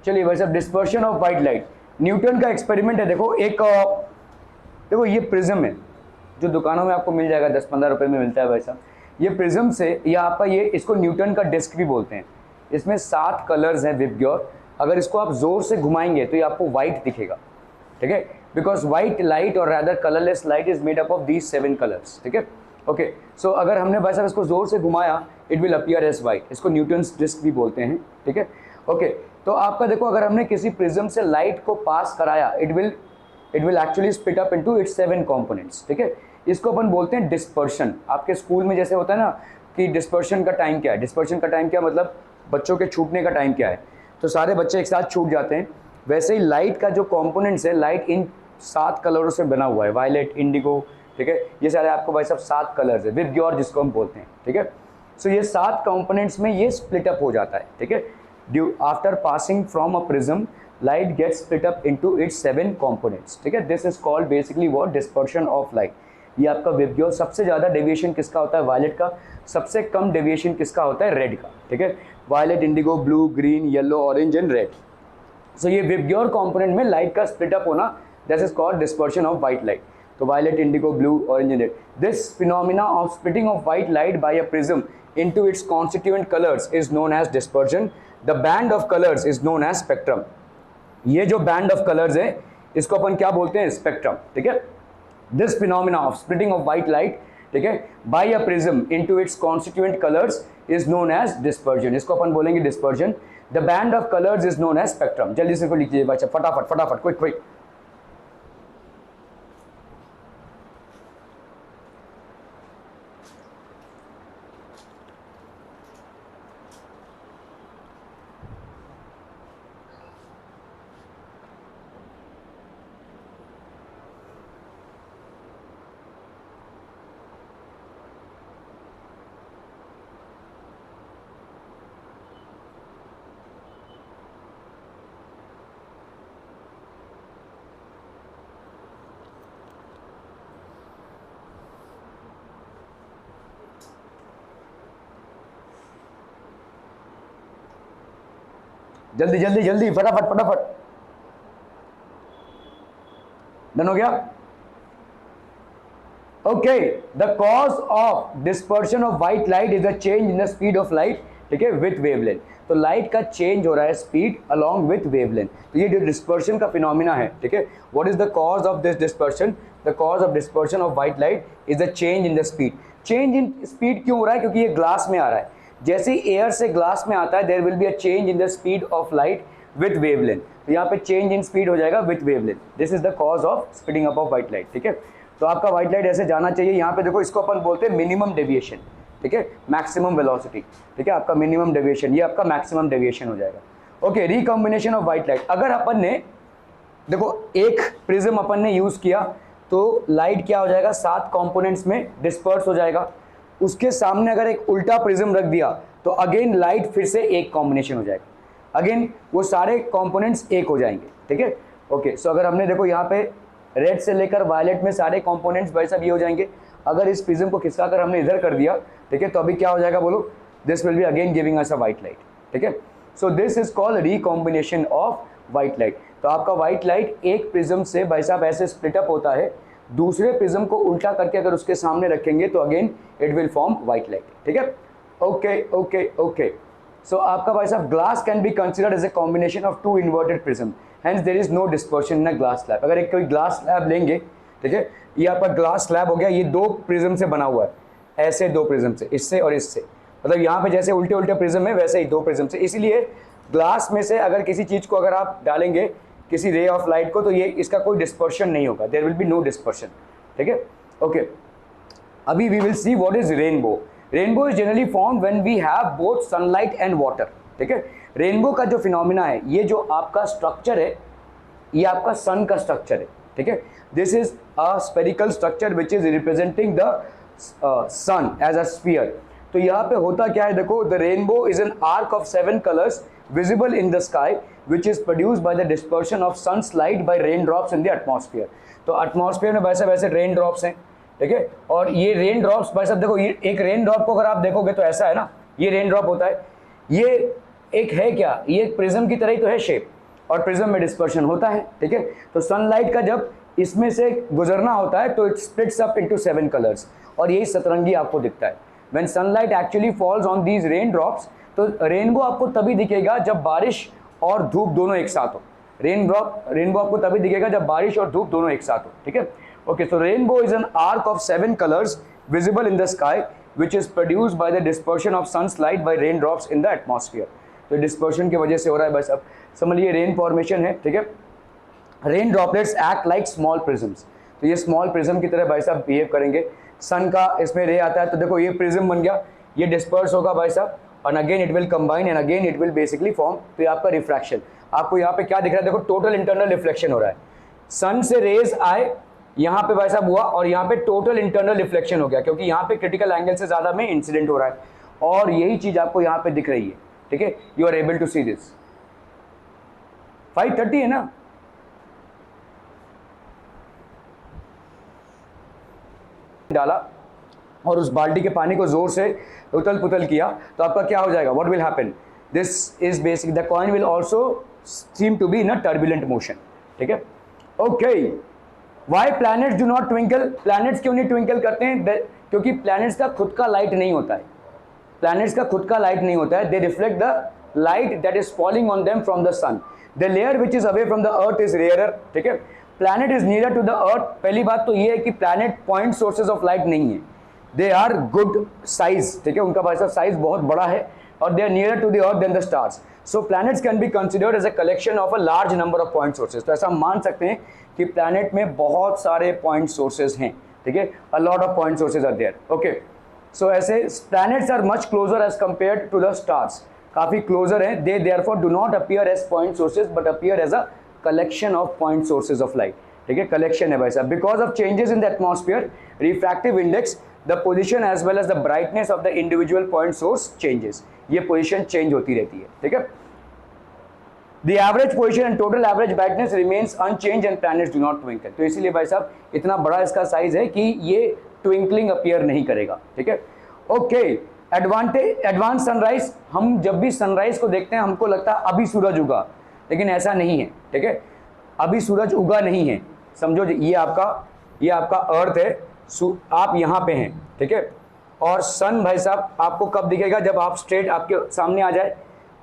चलिए भाई साहब, dispersion of white light, Newton का एक्सपेरिमेंट है। देखो एक देखो ये प्रिज्म है जो दुकानों में आपको मिल जाएगा, 10-15 रुपए में मिलता है भाई साहब। ये प्रिज्म से या आपका ये, इसको न्यूटन का डिस्क भी बोलते हैं। इसमें 7 कलर्स हैं विबग्योर। अगर इसको आप जोर से घुमाएंगे तो ये आपको व्हाइट दिखेगा, ठीक है, बिकॉज व्हाइट लाइट और rather colourless light is made up of these 7 colours, ठीक है। ओके सो अगर हमने भाई साहब इसको जोर से घुमाया, it will appear as white. इसको न्यूटन्स डिस्क भी बोलते हैं, ठीक है। ओके तो आपका देखो, अगर हमने किसी प्रिज्म से लाइट को पास कराया, it will actually split up into its 7 components, ठीक है। इसको अपन बोलते हैं डिस्पर्शन। आपके स्कूल में जैसे होता है ना कि डिस्पर्शन का टाइम क्या है, डिस्पर्शन का टाइम क्या मतलब बच्चों के छूटने का टाइम क्या है, तो सारे बच्चे एक साथ छूट जाते हैं। वैसे ही लाइट का जो कॉम्पोनेंट्स है, लाइट इन 7 कलरों से बना हुआ है, वायलेट, इंडिगो, ठीक है। ये सारे आपको भाई साहब 7 कलर्स है, विबग्योर जिसको हम बोलते हैं, ठीक है। सो ये 7 कंपोनेंट्स में ये स्प्लिट अप हो जाता है, ठीक है। After passing from a prism, light gets split up into its 7 components, ठीक है। This is called basically what, dispersion of light. ये आपका विबग्योर। सबसे ज़्यादा डेविएशन किसका होता है, वायलेट का। सबसे कम डेविएशन किसका होता है, रेड का, ठीक है। Violet, indigo, blue, green, yellow, orange and red. So ये विबग्योर कंपोनेंट में लाइट का स्प्लिट अप होना, this is called dispersion of white light. तो violet, indigo, blue, orange and red. This phenomena of splitting of white light by a prism into its constituent colors is known as dispersion. The band of colors is known as spectrum. ये जो band of colors है, इसको अपन क्या बोलते हैं, स्पेक्ट्रम, ठीक है। This phenomena of splitting of white light, ठीक है, by a prism into its constituent colors is known as dispersion. इसको अपन बोलेंगे dispersion. The band of colors is known as spectrum. जल्दी से को लिखिए बच्चा, फटाफट फटाफट, क्विक। जल्दी फटाफट। डन हो गया। Okay, the cause of dispersion of white light is the change in the speed of light, ठीक है, विथ वेवलेंथ। तो लाइट का चेंज हो रहा है स्पीड अलोंग विथ वेवलेंथ। तो ये जो डिस्पर्शन का फिनोमिना है, ठीक है, what is the cause of this dispersion? The cause of dispersion of white light is the change in the speed. Change in speed क्यों हो रहा है? क्योंकि ये ग्लास में आ रहा है। जैसे ही एयर से ग्लास में आता है, there will be a change in the speed of light with wavelength. तो यहाँ पे चेंज इन स्पीड हो जाएगा with wavelength. This is the cause of splitting up of white light, ठीक है। तो आपका व्हाइट लाइट ऐसे जाना चाहिए। यहाँ पे देखो, इसको अपन बोलते हैं मिनिमम डेविएशन, ठीक है, मैक्सिमम वेलोसिटी, ठीक है, आपका मिनिमम डेविएशन, ये आपका मैक्सिमम डेविएशन हो जाएगा। Okay, recombination of white light. अगर अपन ने देखो एक प्रिज्म अपन ने यूज किया तो लाइट क्या हो जाएगा, 7 कंपोनेंट्स में डिस्पर्स हो जाएगा। उसके सामने अगर एक उल्टा प्रिज्म रख दिया तो अगेन लाइट फिर से एक कॉम्बिनेशन हो जाएगा, अगेन वो सारे कंपोनेंट्स एक हो जाएंगे, ठीक है। ओके, सो अगर हमने देखो यहाँ पे रेड से लेकर वायलेट में सारे कंपोनेंट्स भाई साहब ये हो जाएंगे। अगर इस प्रिज्म को खिसका कर हमने इधर कर दिया, ठीक है, तो अभी क्या हो जाएगा बोलो, this will be again giving us a white light, ठीक है। So this is called recombination of white light. तो आपका व्हाइट लाइट एक प्रिज्म से भाई साहब ऐसे स्प्लिट अप होता है, दूसरे प्रिज्म को उल्टा करके अगर उसके सामने रखेंगे तो again it will form white light, ठीक है। ओके ओके ओके, सो आपका भाई साहब glass can be considered as a combination of two inverted prism, hence there is no dispersion in a glass slab. अगर एक कोई ग्लास स्लैब लेंगे, ठीक है, ये आपका ग्लास स्लैब हो गया, ये दो प्रिज्म से बना हुआ है, ऐसे दो प्रिज्म से, इससे और इससे, मतलब यहाँ पे जैसे उल्टे उल्टे प्रिज्म है वैसे ही दो प्रिज्म से। इसीलिए ग्लास में से अगर किसी चीज़ को अगर आप डालेंगे किसी रे ऑफ लाइट को, तो ये इसका कोई डिस्पर्शन नहीं होगा, there will be no dispersion, ठीक है। ओके, अभी we will see what is rainbow. Rainbow is generally form when we have both sunlight and water, ठीक है। रेनबो का जो फिनोमिना है, ये जो आपका स्ट्रक्चर है, ये आपका सन का स्ट्रक्चर है, ठीक है। This is a spherical structure which is representing the sun as a sphere. तो यहाँ पे होता क्या है, देखो, the rainbow is an arc of 7 colours visible in the sky which is produced by the dispersion of sun's light by rain drops in the atmosphere. तो एटमॉस्फेयर में वैसे वैसे रेन ड्रॉप्स हैं, ठीक है, और ये रेन ड्रॉप्स भाई साहब देखो, ये एक रेन ड्रॉप को अगर आप देखोगे तो ऐसा है ना, ये रेन ड्रॉप होता है, ये एक है क्या, ये एक प्रिज्म की तरह ही तो है शेप, और प्रिज्म में डिस्पर्शन होता है, ठीक है। तो सनलाइट का जब इसमें से गुजरना होता है तो it splits up into 7 colours, और यही सतरंगी आपको दिखता है। When sunlight actually falls on these rain drops, तो रेनबो आपको तभी दिखेगा जब बारिश और धूप दोनों एक साथ हो। रेनबो आपको तभी दिखेगा जब बारिश और धूप दोनों एक साथ हो, ठीक है। Okay, so rainbow is an arc of 7 colors visible in the sky, which is produced by the dispersion of sun's light by raindrops in the atmosphere. तो डिस्पर्शन की वजह से हो रहा है, बस अब समझ लीजिए रेन फॉर्मेशन है, ठीक है। Rain droplets act like small prisms, तो ये स्मॉल प्रिज्म की तरह भाई साहब बिहेव करेंगे। सन का इसमें रे आता है, तो देखो ये प्रिज्म बन गया, ये डिस्पर्स होगा भाई साहब, और again it will combine and again it will basically form. तो ये आपका रिफ्रैक्शन, आपको यहाँ पे क्या दिख रहा है, देखो टोटल इंटरनल रिफ्लेक्शन हो रहा है। सन से रेज आए, यहाँ पे भाई साहब हुआ, और यहाँ पे टोटल इंटरनल रिफ्लेक्शन हो गया, क्योंकि यहाँ पे क्रिटिकल एंगल से ज़्यादा में इंसिडेंट हो रहा है, और यही चीज़ आपको यहाँ पे दिख रही है, ठीक है। You are able to see this. 5:30 है ना, डाला और उस बाल्टी के पानी को जोर से उथल पुथल किया, तो आपका क्या हो जाएगा, what will happen, this is basic, the coin will also seem to be in a turbulent motion, ठीक है। Okay, why planets do not twinkle, planets क्यों नहीं ट्विंकल करते हैं, क्योंकि प्लैनेट्स का खुद का लाइट नहीं होता है, प्लैनेट्स का खुद का लाइट नहीं होता है, they reflect the light that is falling on them from the sun, the layer which is away from the earth is rarer, ठीक है। Planet is near to the earth, पहली बात तो ये है कि planet point sources of light नहीं है, दे आर गुड साइज, ठीक है, उनका भाई साहब साइज बहुत बड़ा है, और they are near to the earth than the stars. So planets can be considered as a collection of a large number of point sources. तो ऐसा मान सकते हैं कि प्लैनेट में बहुत सारे पॉइंट सोर्सेज हैं, ठीक है, a lot of point sources are there, okay. So ऐसे planets are much closer as compared to the stars, काफी क्लोजर हैं, they therefore do not appear as point sources but appear as a collection of point sources of light, ठीक है, कलेक्शन है भाई साहब। Because of changes in the atmosphere refractive index, the position as well as the brightness of the individual point source changes, ये पोजीशन चेंज होती रहती है, ठीक है। The average position and total average brightness remains unchanged and planets do not twinkle. तो इसीलिए भाई साहब इतना बड़ा इसका साइज है कि ये ट्विंकलिंग अपीयर नहीं करेगा, ठीक है। ओके, एडवांस सनराइज, हम जब भी सनराइज को देखते हैं हमको लगता है अभी सूरज उगा, लेकिन ऐसा नहीं है, ठीक है, अभी सूरज उगा नहीं है, समझो ये आपका अर्थ है, आप यहाँ पे हैं, ठीक है, और सन भाई साहब आपको कब दिखेगा, जब आप स्ट्रेट आपके सामने आ जाए,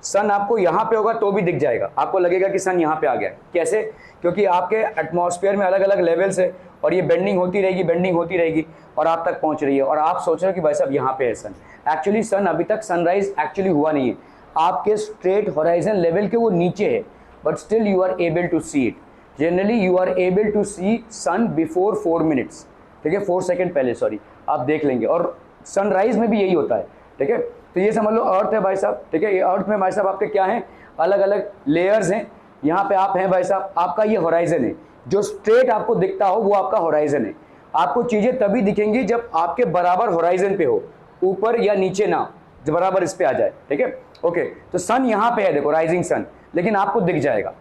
सन आपको यहाँ पे होगा तो भी दिख जाएगा, आपको लगेगा कि सन यहाँ पे आ गया। कैसे, क्योंकि आपके एटमॉस्फेयर में अलग अलग लेवल्स है, और ये बेंडिंग होती रहेगी और आप तक पहुँच रही है, और आप सोच रहे हो कि भाई साहब यहाँ पे है सन। एक्चुअली सन अभी तक सनराइज एक्चुअली हुआ नहीं है, आपके स्ट्रेट हॉराइजन लेवल के वो नीचे है, but still you are able to see it. Generally you are able to see sun before 4 minutes, ठीक है, 4 सेकेंड पहले, सॉरी, आप देख लेंगे, और सनराइज में भी यही होता है, ठीक है। तो ये समझ लो अर्थ है भाई साहब, ठीक है, ये अर्थ में भाई साहब आपके क्या हैं, अलग अलग लेयर्स हैं, यहाँ पे आप हैं भाई साहब, आपका ये होराइजन है, जो स्ट्रेट आपको दिखता हो वो आपका होराइजन है। आपको चीज़ें तभी दिखेंगी जब आपके बराबर होराइजन पे हो, ऊपर या नीचे ना, जब बराबर इस पे आ जाए, ठीक है। ओके, तो सन यहाँ पे है, देखो राइजिंग सन, लेकिन आपको दिख जाएगा,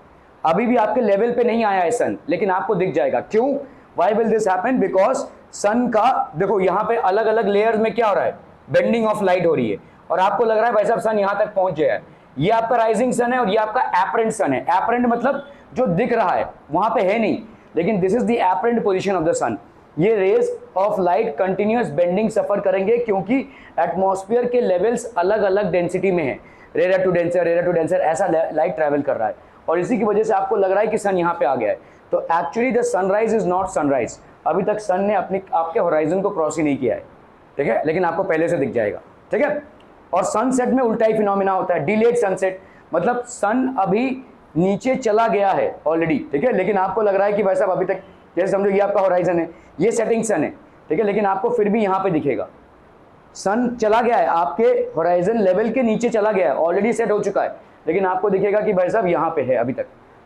अभी भी आपके लेवल पे नहीं आया है सन, लेकिन आपको दिख जाएगा। क्यों, why will this happen, because sun का देखो यहाँ पे अलग अलग लेयर्स में क्या हो रहा है, बेंडिंग ऑफ लाइट हो रही है, और आपको लग रहा है भाई साहब सन यहाँ तक पहुंच गया है। ये आपका राइजिंग सन है और ये आपका एपरेंट सन है। एपरेंट मतलब जो दिख रहा है, वहां पे है नहीं, लेकिन this is the apparent position of the sun. ये rays of light continuous bending suffer करेंगे क्योंकि एटमॉस्फेयर के लेवल्स अलग अलग डेंसिटी में है, रेयर टू डेंसर ऐसा लाइट ट्रैवल कर रहा है, और इसी की वजह से आपको लग रहा है कि सन यहाँ पे आ गया है। तो actually the sunrise is not sunrise, अभी तक सन ने आपके होराइजन को क्रॉस ही नहीं किया है, ठीक है, लेकिन आपको पहले से दिख जाएगा, ठीक है। और सनसेट में उल्टा ही फिनोमिना होता है, डिलेड सनसेट, मतलब सन अभी नीचे चला गया है ऑलरेडी, ठीक है, लेकिन आपको लग रहा है कि भाई साहब अभी तक, जैसे समझो ये आपका होराइजन है, ये सेटिंग सन है, ठीक है, लेकिन आपको फिर भी यहाँ पे दिखेगा सन चला गया है, आपके होराइजन लेवल के नीचे चला गया है, ऑलरेडी सेट हो चुका है, लेकिन आपको दिखेगा कि भाई साहब यहाँ पे है अभी तक,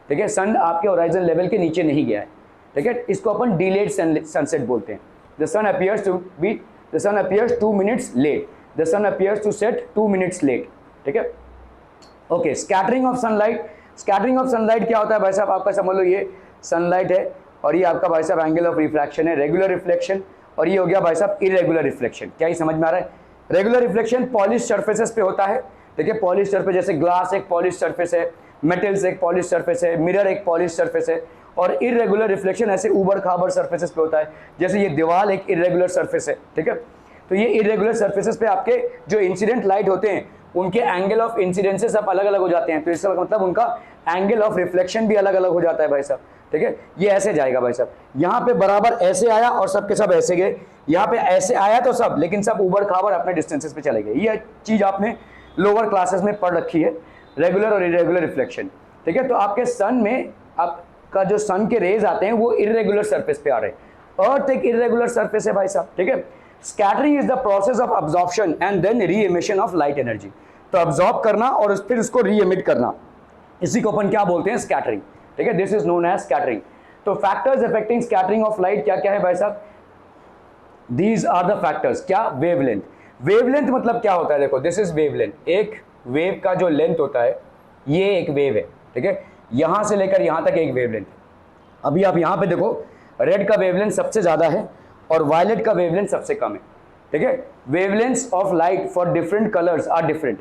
ठीक है, सन आपके होराइजन लेवल के नीचे नहीं गया है, ठीक है, इसको अपन डिलेड सनसेट बोलते हैं। The sun appears 2 minutes late, the sun appears to set 2 minutes late, ठीक है। Okay, scattering of sunlight, scattering of sunlight क्या होता है भाई साहब, आपका समझ लो ये सनलाइट है और ये आपका भाई साहब एंगल ऑफ रिफ्रैक्शन है, रेगुलर रिफ्लेक्शन, और ये हो गया भाई साहब इरेगुलर रिफ्लेक्शन। क्या ये समझ में आ रहा है? रेगुलर रिफ्लेक्शन पॉलिश सरफेसेस पे होता है, देखिए पॉलिश सरफेस, जैसे ग्लास एक पॉलिश सरफेस है, मेटल्स एक पॉलिश सरफेस है, मिरर एक पॉलिश सरफेस है, और इरेगुलर रिफ्लेक्शन ऐसे ऊबड़ खाबड़ सरफेसेस पे होता है, जैसे ये दीवार एक इरेगुलर सरफेस है, ठीक है। तो ये इरेगुलर सरफेसेस पे आपके जो इंसिडेंट लाइट होते हैं उनके एंगल ऑफ इंसिडेंस सब अलग अलग हो जाते हैं, तो इसका मतलब उनका एंगल ऑफ रिफ्लेक्शन भी अलग अलग हो जाता है भाई साहब, ठीक है। ये ऐसे जाएगा भाई साहब, यहाँ पे बराबर ऐसे आया और सब के सब ऐसे गए, यहाँ पे ऐसे आया तो सब, लेकिन सब ऊबड़ खाबड़ अपने डिस्टेंसेस पे चले गए। ये चीज आपने लोअर क्लासेस में पढ़ रखी है, रेगुलर और इरेगुलर रिफ्लेक्शन, ठीक है। तो आपके सन में आपका जो सन के रेज आते हैं वो इरेगुलर सरफेस पे आ रहे हैं, अर्थ एक इरेगुलर सरफेस है भाई साहब, ठीक है। Scattering is the process of absorption and then re emission of light energy, तो अब्जॉर्ब करना और फिर उसको री एमिट करना, इसी को अपन क्या बोलते हैं? स्कैटरिंग, ठीक है, this is known as scattering. तो factors affecting scattering of light क्या क्या है भाई साहब? दीज आर द फैक्टर्स, क्या? वेवलेंथ, वेवलेंथ मतलब क्या होता है? देखो दिस इज वेवलेंथ, एक वेव का जो लेंथ होता है ये एक वेव है, ठीक है, यहां से लेकर यहां तक एक वेवलेंथ है। अभी आप यहां पे देखो रेड का वेवलेंथ सबसे ज्यादा है और वायलेट का वेवलेंथ सबसे कम है, ठीक है। Wavelengths of light for different colours are different,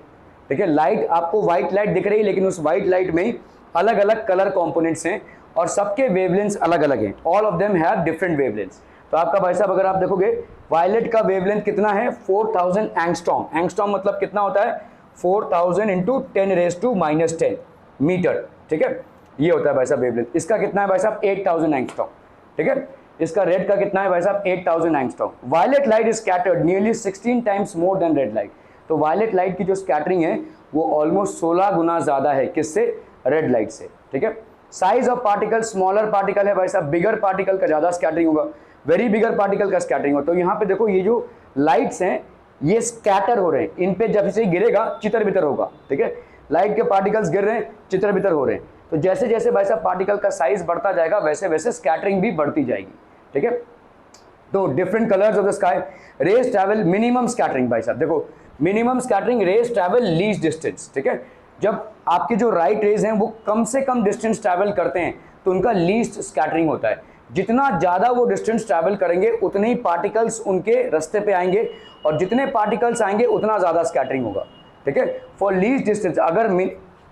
ठीक है। लाइट आपको व्हाइट लाइट दिख रही है, लेकिन उस व्हाइट लाइट में अलग अलग कलर कंपोनेंट्स हैं और सबके वेवलेंथ्स अलग अलग हैं, all of them have different wavelengths. तो आपका भाई साहब अगर आप देखोगे वायलेट का वेवलेंथ कितना है? 4000 एंगस्ट्रॉम, एंगस्ट्रॉम मतलब कितना होता है? 4000 इंटू 10⁻⁻10 मीटर, ठीक है, ये होता है भाई साहब वेवलेंथ। इसका कितना है भाई साहब? 8000 एंगस्ट्रॉम, ठीक है। इसका रेड का कितना है भाई साहब? 8000 angstrom. Violet light is scattered nearly 16 times more than red light, तो वायलेट लाइट की जो स्कैटरिंग है वो ऑलमोस्ट 16 गुना ज्यादा है, किससे? रेड लाइट से, ठीक है। Size of particle, smaller particle है भाई साहब, बिगर पार्टिकल का ज्यादा स्कैटरिंग होगा, वेरी बिगर पार्टिकल का स्कैटरिंग होगा। तो यहाँ पे देखो ये जो लाइट्स हैं ये स्कैटर हो रहे हैं, इन पे जब से गिरेगा चितर बितर होगा, ठीक है। लाइट के पार्टिकल्स गिर रहे हैं, चितर बितर हो रहे हैं, तो जैसे जैसे भाई साहब पार्टिकल का साइज बढ़ता जाएगा वैसे वैसे स्कैटरिंग भी बढ़ती जाएगी, ठीक है। तो different colours of the sky, raise travel minimum scattering, भाई साहब देखो minimum scattering, raise travel least distance, ठीक है। जब आपके जो राइट रेज हैं वो कम से कम डिस्टेंस ट्रैवल करते हैं तो उनका लीस्ट स्कैटरिंग होता है। जितना ज़्यादा वो डिस्टेंस ट्रैवल करेंगे उतने ही पार्टिकल्स उनके रास्ते पे आएंगे और जितने पार्टिकल्स आएंगे उतना ज़्यादा स्कैटरिंग होगा, ठीक है। फॉर लीस्ट डिस्टेंस, अगर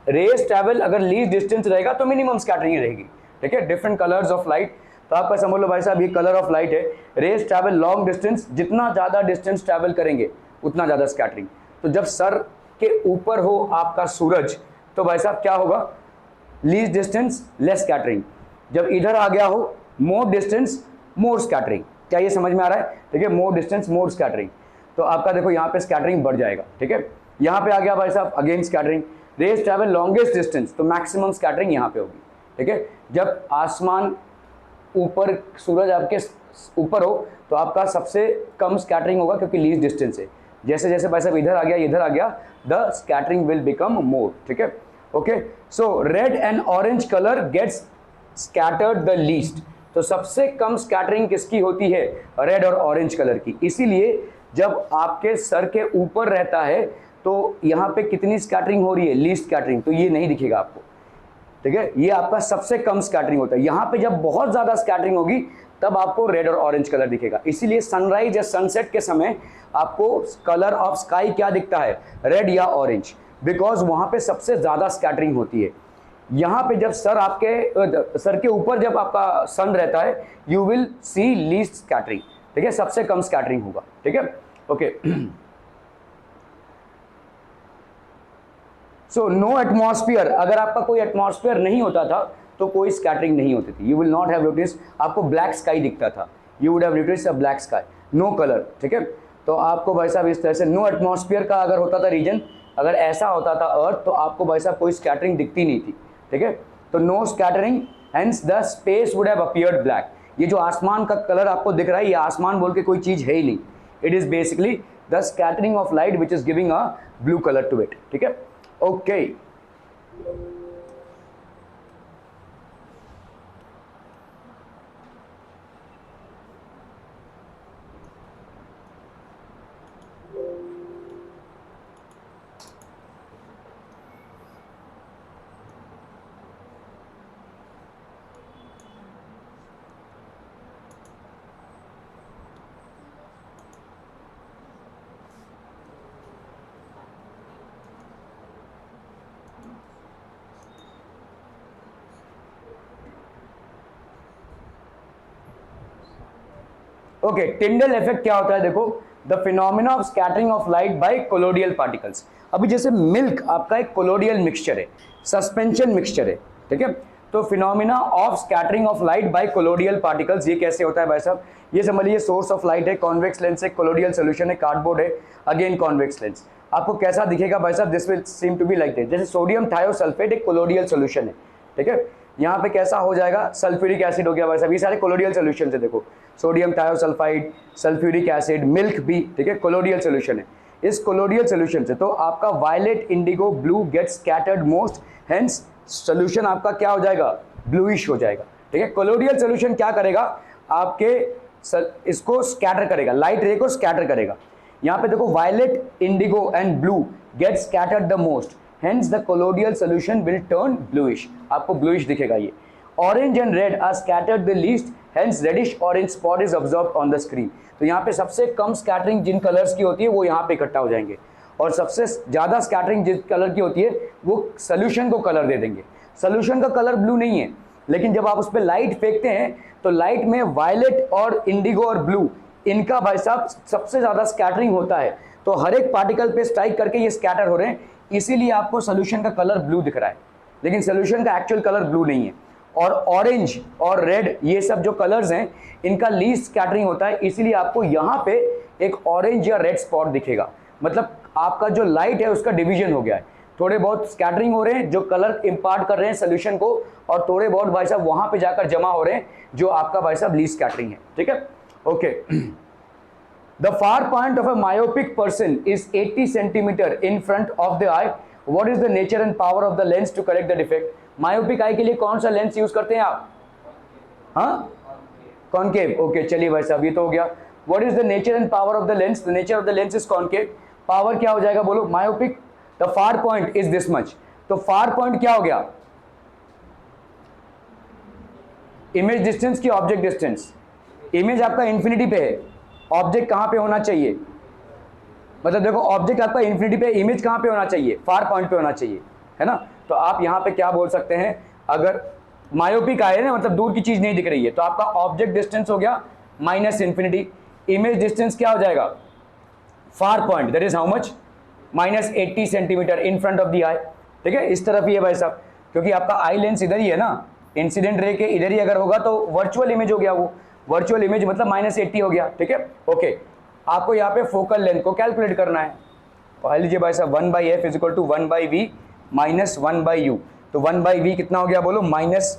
रेज ट्रैवल अगर लीस्ट डिस्टेंस रहेगा तो मिनिमम स्कैटरिंग रहेगी, ठीक है। डिफरेंट कलर्स ऑफ लाइट, तो आपका समझ लो भाई साहब ये कलर ऑफ लाइट है। रेज ट्रैवल लॉन्ग डिस्टेंस, जितना ज़्यादा डिस्टेंस ट्रैवल करेंगे उतना ज़्यादा स्कैटरिंग। तो जब सर के ऊपर हो आपका सूरज तो भाई साहब क्या होगा? Least distance less scattering. जब इधर आ गया हो मोर डिस्टेंस मोर स्कैटरिंग। क्या ये समझ में आ रहा है? ठीक है, मोर डिस्टेंस मोर स्कैटरिंग। तो आपका देखो यहाँ पे स्कैटरिंग बढ़ जाएगा, ठीक है। यहाँ पे आ गया भाई साहब again scattering. Raise travel longest distance, तो मैक्सिमम स्कैटरिंग यहाँ पे होगी, ठीक है। जब आसमान ऊपर, सूरज आपके ऊपर हो तो आपका सबसे कम स्कैटरिंग होगा क्योंकि लीस्ट डिस्टेंस है। जैसे जैसे भाई साहब इधर आ गया the scattering will become more, ठीक है। Okay, so red and orange colour gets scattered the least. तो सबसे कम स्कैटरिंग किसकी होती है? रेड और ऑरेंज कलर की। इसीलिए जब आपके सर के ऊपर रहता है तो यहाँ पे कितनी स्कैटरिंग हो रही है? लीस्ट स्कैटरिंग, तो ये नहीं दिखेगा आपको, ठीक है। ये आपका सबसे कम स्कैटरिंग होता है। यहाँ पे जब बहुत ज़्यादा स्कैटरिंग होगी तब आपको रेड और ऑरेंज कलर दिखेगा। इसीलिए सनराइज या सनसेट के समय आपको कलर ऑफ स्काई क्या दिखता है? रेड या ऑरेंज, बिकॉज वहाँ पे सबसे ज़्यादा स्कैटरिंग होती है। यहाँ पे जब सर के ऊपर जब आपका सन रहता है, you will C least scattering, ठीक है, सबसे कम स्कैटरिंग होगा, ठीक है, ओके। सो नो एटमॉस्फेयर, अगर आपका कोई एटमॉस्फेयर नहीं होता था तो कोई स्कैटरिंग नहीं होती थी, you will not have notice, आपको ब्लैक स्काई दिखता था, you would have notice a black sky, no colour, ठीक है। तो आपको भाई साहब इस तरह से नो एटमॉस्फेयर का अगर होता था रीजन, अगर ऐसा होता था अर्थ, तो आपको भाई साहब कोई स्कैटरिंग दिखती नहीं थी, ठीक है। तो no scattering, hence the space would have appeared black. ये जो आसमान का कलर आपको दिख रहा है, ये आसमान बोल के कोई चीज है ही नहीं, it is basically the scattering of light which is giving a blue colour to it, ठीक है, ओके। ओके, टिंडल इफेक्ट क्या होता है, देखो, the phenomena of scattering of light by colloidal particles. अभी जैसे मिल्क आपका एक कोलोडियल मिक्सचर है, सस्पेंशन मिक्सचर है, ठीक है। तो phenomena of scattering of light by colloidal particles, ये कैसे होता है भाई साहब, ये समझ लीजिए सोर्स ऑफ लाइट है, कॉन्वेक्स लेंस है, कोलोडियल सोल्यूशन है, कार्डबोर्ड है, अगेन कॉन्वेक्स लेंस, आपको कैसा दिखेगा भाई साहब, this will seem to be like this, जैसे सोडियम थायोसल्फेट एक कोलोडियल सोल्यूशन है, ठीक है। यहाँ पे कैसा हो जाएगा, सल्फ्यूरिक एसिड हो गया भाई साहब, ये सारे कोलोडियल सोल्यूशन है, देखो सोडियम थायोसल्फाइड, सल्फ्यूरिक एसिड, मिल्क भी, ठीक है, कोलोडियल सोल्यूशन है। इस कोलोडियल सोल्यूशन से तो आपका violet, indigo, blue get scattered most, hence solution आपका क्या हो जाएगा, ब्लूइश हो जाएगा, ठीक है। कोलोडियल सोल्यूशन क्या करेगा, आपके इसको स्कैटर करेगा, लाइट रे को स्कैटर करेगा। यहाँ पे देखो violet, indigo and blue get scattered the most, hence the colloidal solution will turn bluish, आपको bluish दिखेगा ये। Orange and red are scattered the least, hence reddish orange spot is observed on the screen। तो यहाँ पे सबसे कम स्कैटरिंग जिन कलर्स की होती है वो यहाँ पे इकट्ठा हो जाएंगे, और सबसे ज़्यादा स्कैटरिंग जिस कलर की होती है वो सोल्यूशन को कलर दे देंगे। सोल्यूशन का कलर ब्लू नहीं है, लेकिन जब आप उस पर लाइट फेंकते हैं तो लाइट में वायलेट और इंडिगो और ब्लू, इनका भाई साहब सबसे ज़्यादा स्कैटरिंग होता है, तो हर एक पार्टिकल पे स्ट्राइक करके ये स्कैटर हो रहे हैं, इसीलिए आपको सोल्यूशन का कलर ब्लू दिख रहा है, लेकिन सोल्यूशन का एक्चुअल कलर ब्लू नहीं है। और ऑरेंज और रेड, ये सब जो कलर्स हैं, इनका लीस्ट स्कैटरिंग होता है, इसीलिए आपको यहाँ पे एक ऑरेंज या रेड स्पॉट दिखेगा, मतलब आपका जो लाइट है उसका डिवीजन हो गया है, थोड़े बहुत स्कैटरिंग हो रहे हैं जो कलर इंपार्ट कर रहे हैं सोल्यूशन को, और थोड़े बहुत भाई साहब वहां पे जाकर जमा हो रहे हैं जो आपका भाई साहब लीस्ट स्कैटरिंग है, ठीक है, okay. The far point of a myopic person is 80 centimeter in front of the eye. What is the nature and power of the lens to correct the defect? Myopic eye के लिए कौन सा लेंस यूज करते हैं आप, हाँ, कॉनकेव, ओके, चलिए भाई साहब ये तो हो गया। What is the nature and power of the lens? The nature of the lens is concave. Power क्या हो जाएगा बोलो, myopic, the far point is this much, तो far point क्या हो गया, इमेज डिस्टेंस की ऑब्जेक्ट डिस्टेंस, इमेज आपका इन्फिनिटी पे है, ऑब्जेक्ट कहां पे होना चाहिए, मतलब देखो ऑब्जेक्ट आपका इन्फिनिटी पे, इमेज कहां पे होना चाहिए, फार पॉइंट पे होना चाहिए, है ना। तो आप यहां पे क्या बोल सकते हैं, अगर मायोपिक आए ना, मतलब दूर की चीज नहीं दिख रही है, तो आपका ऑब्जेक्ट डिस्टेंस हो गया माइनस इन्फिनिटी, इमेज डिस्टेंस क्या हो जाएगा, far point, that is how much, minus 80 centimetre in front of the eye, ठीक है। इस तरफ ही है भाई साहब, क्योंकि आपका आई लेंस इधर ही है ना, इंसिडेंट रे के इधर ही अगर होगा तो वर्चुअल इमेज हो गया, वो वर्चुअल इमेज मतलब माइनस 80 हो गया, ठीक है, ओके। आपको यहाँ पे फोकल लेंथ को कैलकुलेट करना है, पढ़ लीजिए भाई साहब, 1/f is equal to 1/v minus 1/u, तो 1/v कितना हो गया बोलो, माइनस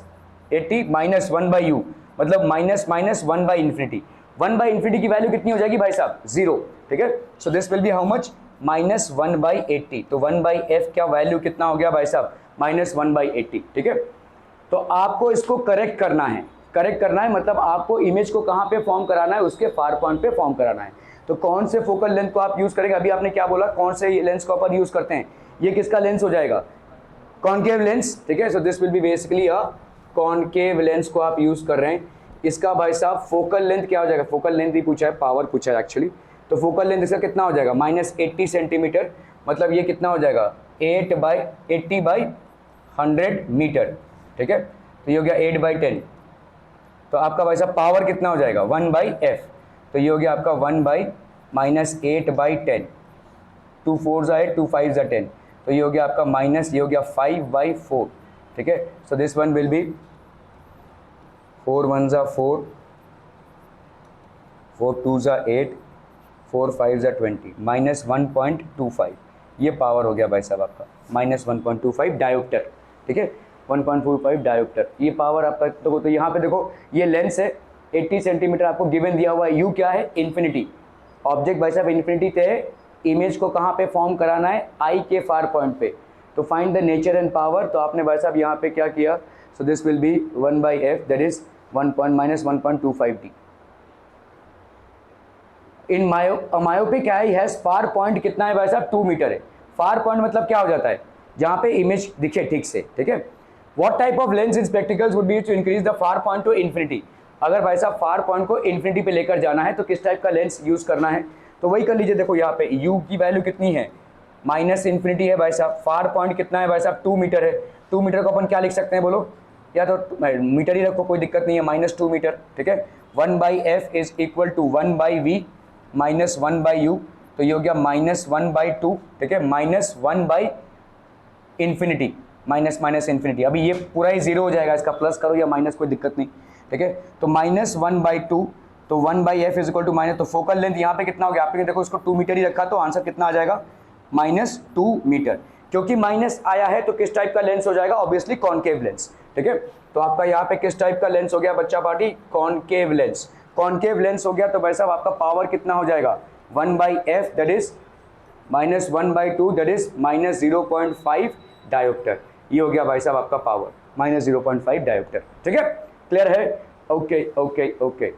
80 माइनस 1/u, मतलब माइनस माइनस 1/इंफिनिटी, 1/इंफिनिटी की वैल्यू कितनी हो जाएगी भाई साहब, 0, ठीक है। So this will be how much, minus 1/80, तो 1/f का वैल्यू कितना हो गया भाई साहब, माइनस 1/80, ठीक है। तो आपको इसको करेक्ट करना है, करेक्ट करना है मतलब आपको इमेज को कहाँ पे फॉर्म कराना है, उसके फार पॉइंट पे फॉर्म कराना है। तो कौन से फोकल लेंथ को आप यूज करेंगे, अभी आपने क्या बोला, कौन से लेंस को अपन यूज करते हैं, ये किसका लेंस हो जाएगा, कॉनकेव लेंस, ठीक है। So this will B basically a concave lens को आप यूज कर रहे हैं। इसका भाई साहब फोकल लेंथ क्या हो जाएगा, फोकल लेंथ ही पूछा है, पावर पूछा है एक्चुअली, तो फोकल लेंथ इसका कितना हो जाएगा, माइनस 80 सेंटीमीटर, मतलब ये कितना हो जाएगा, 8/80/100, 100 मीटर, ठीक है। तो ये हो गया 8/10। तो आपका भाई साहब पावर कितना हो जाएगा 1/f। तो ये हो गया आपका 1/-8/10। 2 4s 8, 2 5s 10। तो ये हो गया आपका माइनस, ये हो गया 5/4, ठीक है। So this one will be 4 1s 4, 4 2s 8, 4 5s 20, -1.25। ये पावर हो गया भाई साहब आपका -1.25 डायोप्टर, ठीक है। 1.45 डायोप्टर ये पावर आपका। तो यहाँ पे देखो ये लेंस है 80 सेंटीमीटर आपको गिवन दिया हुआ है। यू क्या है इन्फिनिटी, ऑब्जेक्ट भाई साहब इन्फिनिटी पे है। इमेज को कहाँ पे फॉर्म कराना है आई के फार पॉइंट पे। तो find the nature and power. तो आपने भाई साहब यहाँ पे क्या किया, so this will B 1/f that is 1.-1.25 d। In myopic I has far point कितना है भाई साहब 2 मीटर है। फार पॉइंट मतलब क्या हो जाता है जहाँ पे इमेज दिखे ठीक से, ठीक है। What type of lens in spectacles would be to increase the far point to infinity. अगर भाई साहब फार पॉइंट को इन्फिनिटी पे लेकर जाना है तो किस टाइप का लेंस यूज करना है, तो वही कर लीजिए। देखो यहाँ पे u की वैल्यू कितनी है -इन्फिनिटी है भाई साहब। फार पॉइंट कितना है भाई साहब 2 मीटर है। 2 मीटर को अपन क्या लिख सकते हैं बोलो, या तो मीटर ही रखो कोई दिक्कत नहीं है, -2 मीटर, ठीक है। 1/f is equal to 1/v minus 1/u। तो ये हो गया -1/2, ठीक है, -1/इन्फिनिटी, माइनस इन्फिनिटी। अभी ये पूरा ही जीरो हो जाएगा, इसका प्लस करो या माइनस कोई दिक्कत नहीं, ठीक है। तो -1/2, तो 1/f is equal to minus, तो फोकल लेंथ यहाँ पे कितना हो गया आपने देखो इसको 2 मीटर ही रखा तो आंसर कितना आ जाएगा -2 मीटर। क्योंकि माइनस आया है तो किस टाइप का लेंस हो जाएगा, ऑब्वियसली कॉनकेव लेंस, ठीक है। तो आपका यहाँ पे किस टाइप का लेंस हो गया बच्चा party, concave lens. Concave lens हो गया तो भाई साहब आपका पावर कितना हो जाएगा 1/f that is -1/2 that is -0.5 dioptre. ये हो गया भाई साहब आपका पावर -0.5 डायोप्टर, ठीक है। क्लियर है, ओके ओके ओके।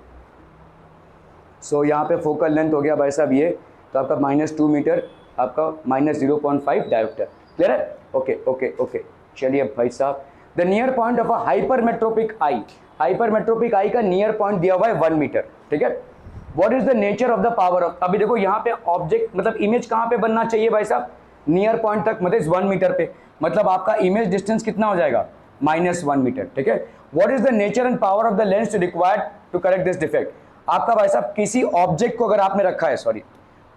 सो यहाँ पे फोकल लेंथ हो गया भाई साहब ये, तो आपका -2 मीटर, आपका -0.5 डायोप्टर। क्लियर है, ओके ओके ओके। चलिए भाई साहब, the near point of a hypermetropic eye, hypermetropic eye का नियर पॉइंट दिया हुआ है 1 मीटर, ठीक है। What is the nature of the power of, अभी देखो यहाँ पे ऑब्जेक्ट मतलब इमेज कहाँ पे बनना चाहिए भाई साहब, नियर पॉइंट तक, मतलब 1 मीटर पे, मतलब आपका इमेज डिस्टेंस कितना हो जाएगा -1 मीटर, ठीक है। What is the nature and power of the lens to required to correct this defect. आपका भाई साहब किसी ऑब्जेक्ट को अगर आपने रखा है, सॉरी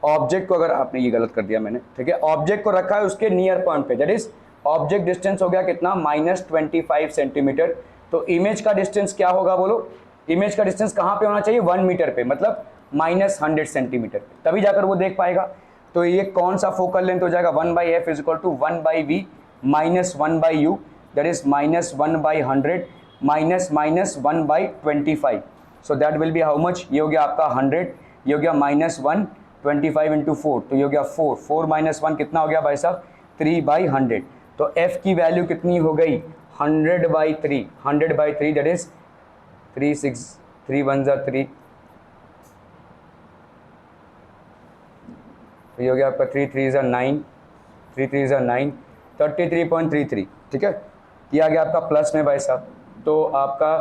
ऑब्जेक्ट को अगर आपने, ये गलत कर दिया मैंने, ठीक है, ऑब्जेक्ट को रखा है उसके नियर पॉइंट पे, दैट इज ऑब्जेक्ट डिस्टेंस हो गया कितना -25 सेंटीमीटर। तो इमेज का डिस्टेंस क्या होगा बोलो, इमेज का डिस्टेंस कहाँ पे होना चाहिए 1 मीटर पे, मतलब -100 सेंटीमीटर, तभी जाकर वो देख पाएगा। तो ये कौन सा फोकल लेंथ हो जाएगा 1/f is equal to 1/v minus 1/u that is -1/100 minus -1/25। So that will be how much, ये हो गया आपका 100, ये हो गया -125 इंटू 4, तो ये हो गया 4, 4 - 1 कितना हो गया भाई साहब 3/100। तो f की वैल्यू कितनी हो गई 100/3, 100/3 दैट इज 3 6 3 1 3, तो ये हो गया आपका 3 3 9, 3 3 9, 33.33, ठीक है। ये आ गया आपका प्लस में भाई साहब। तो आपका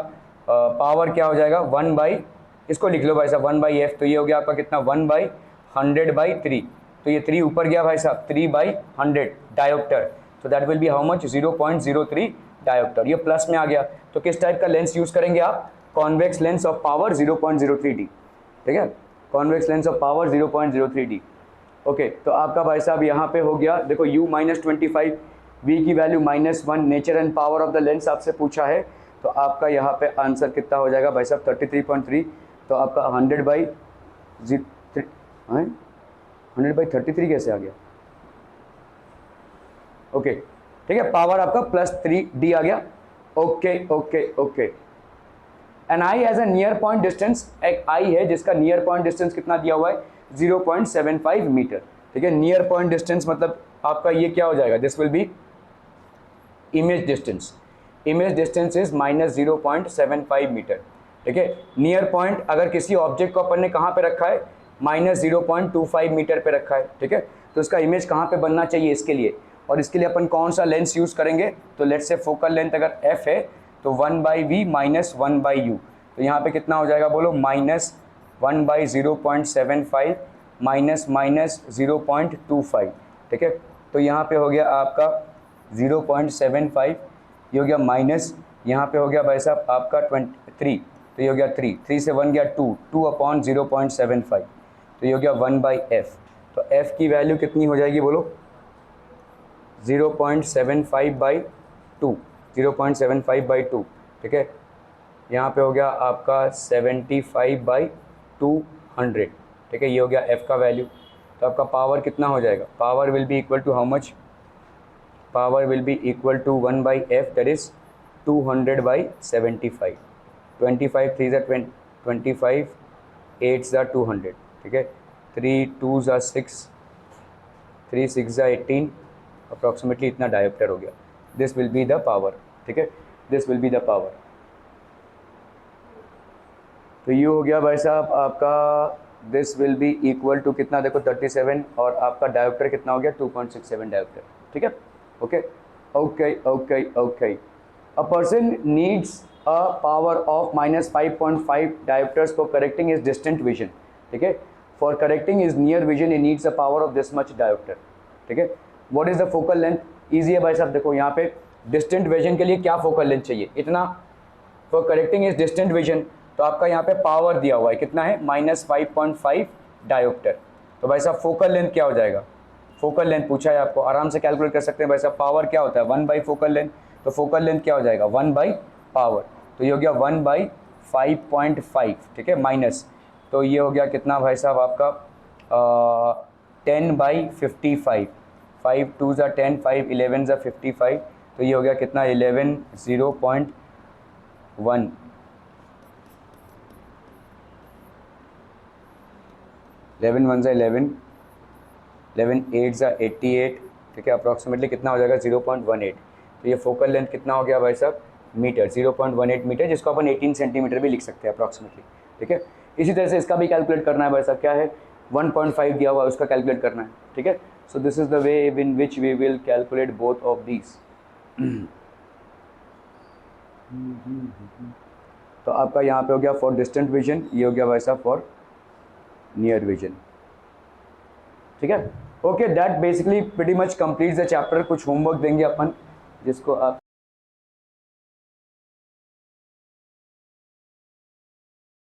पावर क्या हो जाएगा 1/, इसको लिख लो भाई साहब 1/f, तो ये हो गया आपका कितना 1/100/3, तो ये 3 ऊपर गया भाई साहब 3/100 डायोप्टर। तो that will be how much 0.03 dioptre, ये प्लस में आ गया। तो किस टाइप का लेंस यूज करेंगे आप, convex lens of power 0.03d, ठीक है, convex lens of power 0.03d। Okay, तो आपका भाई साहब यहाँ पे हो गया, देखो u -25, v की value -1, nature and power of the lens आपसे पूछा है। तो आपका यहाँ पे आंसर कितना हो जाएगा भाई साहब 33.3, तो आपका 100/33 कैसे आ गया, ओके, ठीक है, पावर आपका +3d आ गया। Okay okay okay. An eye has a near point distance, एक आई है जिसका नियर पॉइंट डिस्टेंस कितना दिया हुआ है 0.75 मीटर, ठीक है। नियर पॉइंट डिस्टेंस मतलब आपका ये क्या हो जाएगा, this will be image distance, image distance is -0.75 metre, ठीक है। नियर पॉइंट अगर किसी ऑब्जेक्ट को अपन ने कहाँ पे रखा है -0.25 मीटर पे रखा है, ठीक है, तो उसका इमेज कहाँ पे बनना चाहिए इसके लिए, और इसके लिए अपन कौन सा लेंस यूज़ करेंगे, तो लेट्स से फोकल लेंथ अगर f है तो 1/v माइनस 1/u, तो यहाँ पे कितना हो जाएगा बोलो -1/0.75 माइनस -0.25, ठीक है। तो यहाँ पे हो गया आपका 0.75, ये हो गया माइनस, यहाँ पे हो गया भाई साहब आपका 23, तो ये हो गया 3 से 1 गया 2 अपॉन 0.75, तो ये हो गया 1/f। तो f की वैल्यू कितनी हो जाएगी बोलो? 0.75/2, 0.75/2, ठीक है। यहाँ पे हो गया आपका 75/200, ठीक है। ये हो गया f का वैल्यू। तो आपका पावर कितना हो जाएगा? Power will be equal to how much? Power will be equal to 1/f, that is 200/75। 25 3 ज़ा 25, 8 ज़ा 200, ठीक है। 3 2 ज़ा 6, 3 6 ज़ा 18, अप्रॉक्सीमेटली इतना डायोप्टर हो गया। This will be the power, ठीक है, this will be the power. तो ये हो गया भाई साहब आपका, this will be equal to कितना देखो 37, और आपका डायोप्टर कितना हो गया 2.67 डायोप्टर, ठीक है। Okay okay okay okay. A person needs a power of -5.5 dioptres for correcting is distant vision, ठीक है। For correcting is near vision he needs a power of this much dioptre, ठीक है। What is the focal length? Easy है भाई साहब, देखो यहाँ पे डिस्टेंट विजन के लिए क्या फोकल लेंथ चाहिए? इतना। For correcting is distant vision, तो आपका यहाँ पे पावर दिया हुआ है कितना है? -5.5 डायोप्टर। तो भाई साहब फोकल लेंथ क्या हो जाएगा? फोकल लेंथ पूछा है आपको, आराम से कैलकुलेट कर सकते हैं भाई साहब। पावर क्या होता है? 1 फोकल लेंथ, तो फोकल लेंथ क्या हो जाएगा? 1 पावर, तो ये हो गया 1/5.5, ठीक है, माइनस, तो ये हो गया कितना भाई साहब आपका 10/55, 5 2 ज़ा 10, 5 11 ज़ा 55, तो ये हो गया कितना? 11 0.1, 11 1 ज़ा 11, 11 8 ज़ा 88, ठीक है। अप्रॉक्सीमेटली कितना हो जाएगा? 0.18। तो ये फोकल लेंथ कितना हो गया भाई साहब? मीटर, 0.18 मीटर, जिसको अपन 18 सेंटीमीटर भी लिख सकते हैं अप्रॉक्सीमेटली, ठीक है। इसी तरह से इसका भी कैलकुलेट करना है भाई साहब। क्या है? 1.5 दिया हुआ है, उसका कैलकुलेट करना है, ठीक है। So this is the way in which we will calculate both of these. तो आपका यहाँ पे हो गया फॉर डिस्टेंट विजन, ये हो गया भाई साहब फॉर नियर विजन, ठीक है। Okay, that basically pretty much completes the chapter. कुछ होमवर्क देंगे अपन जिसको आप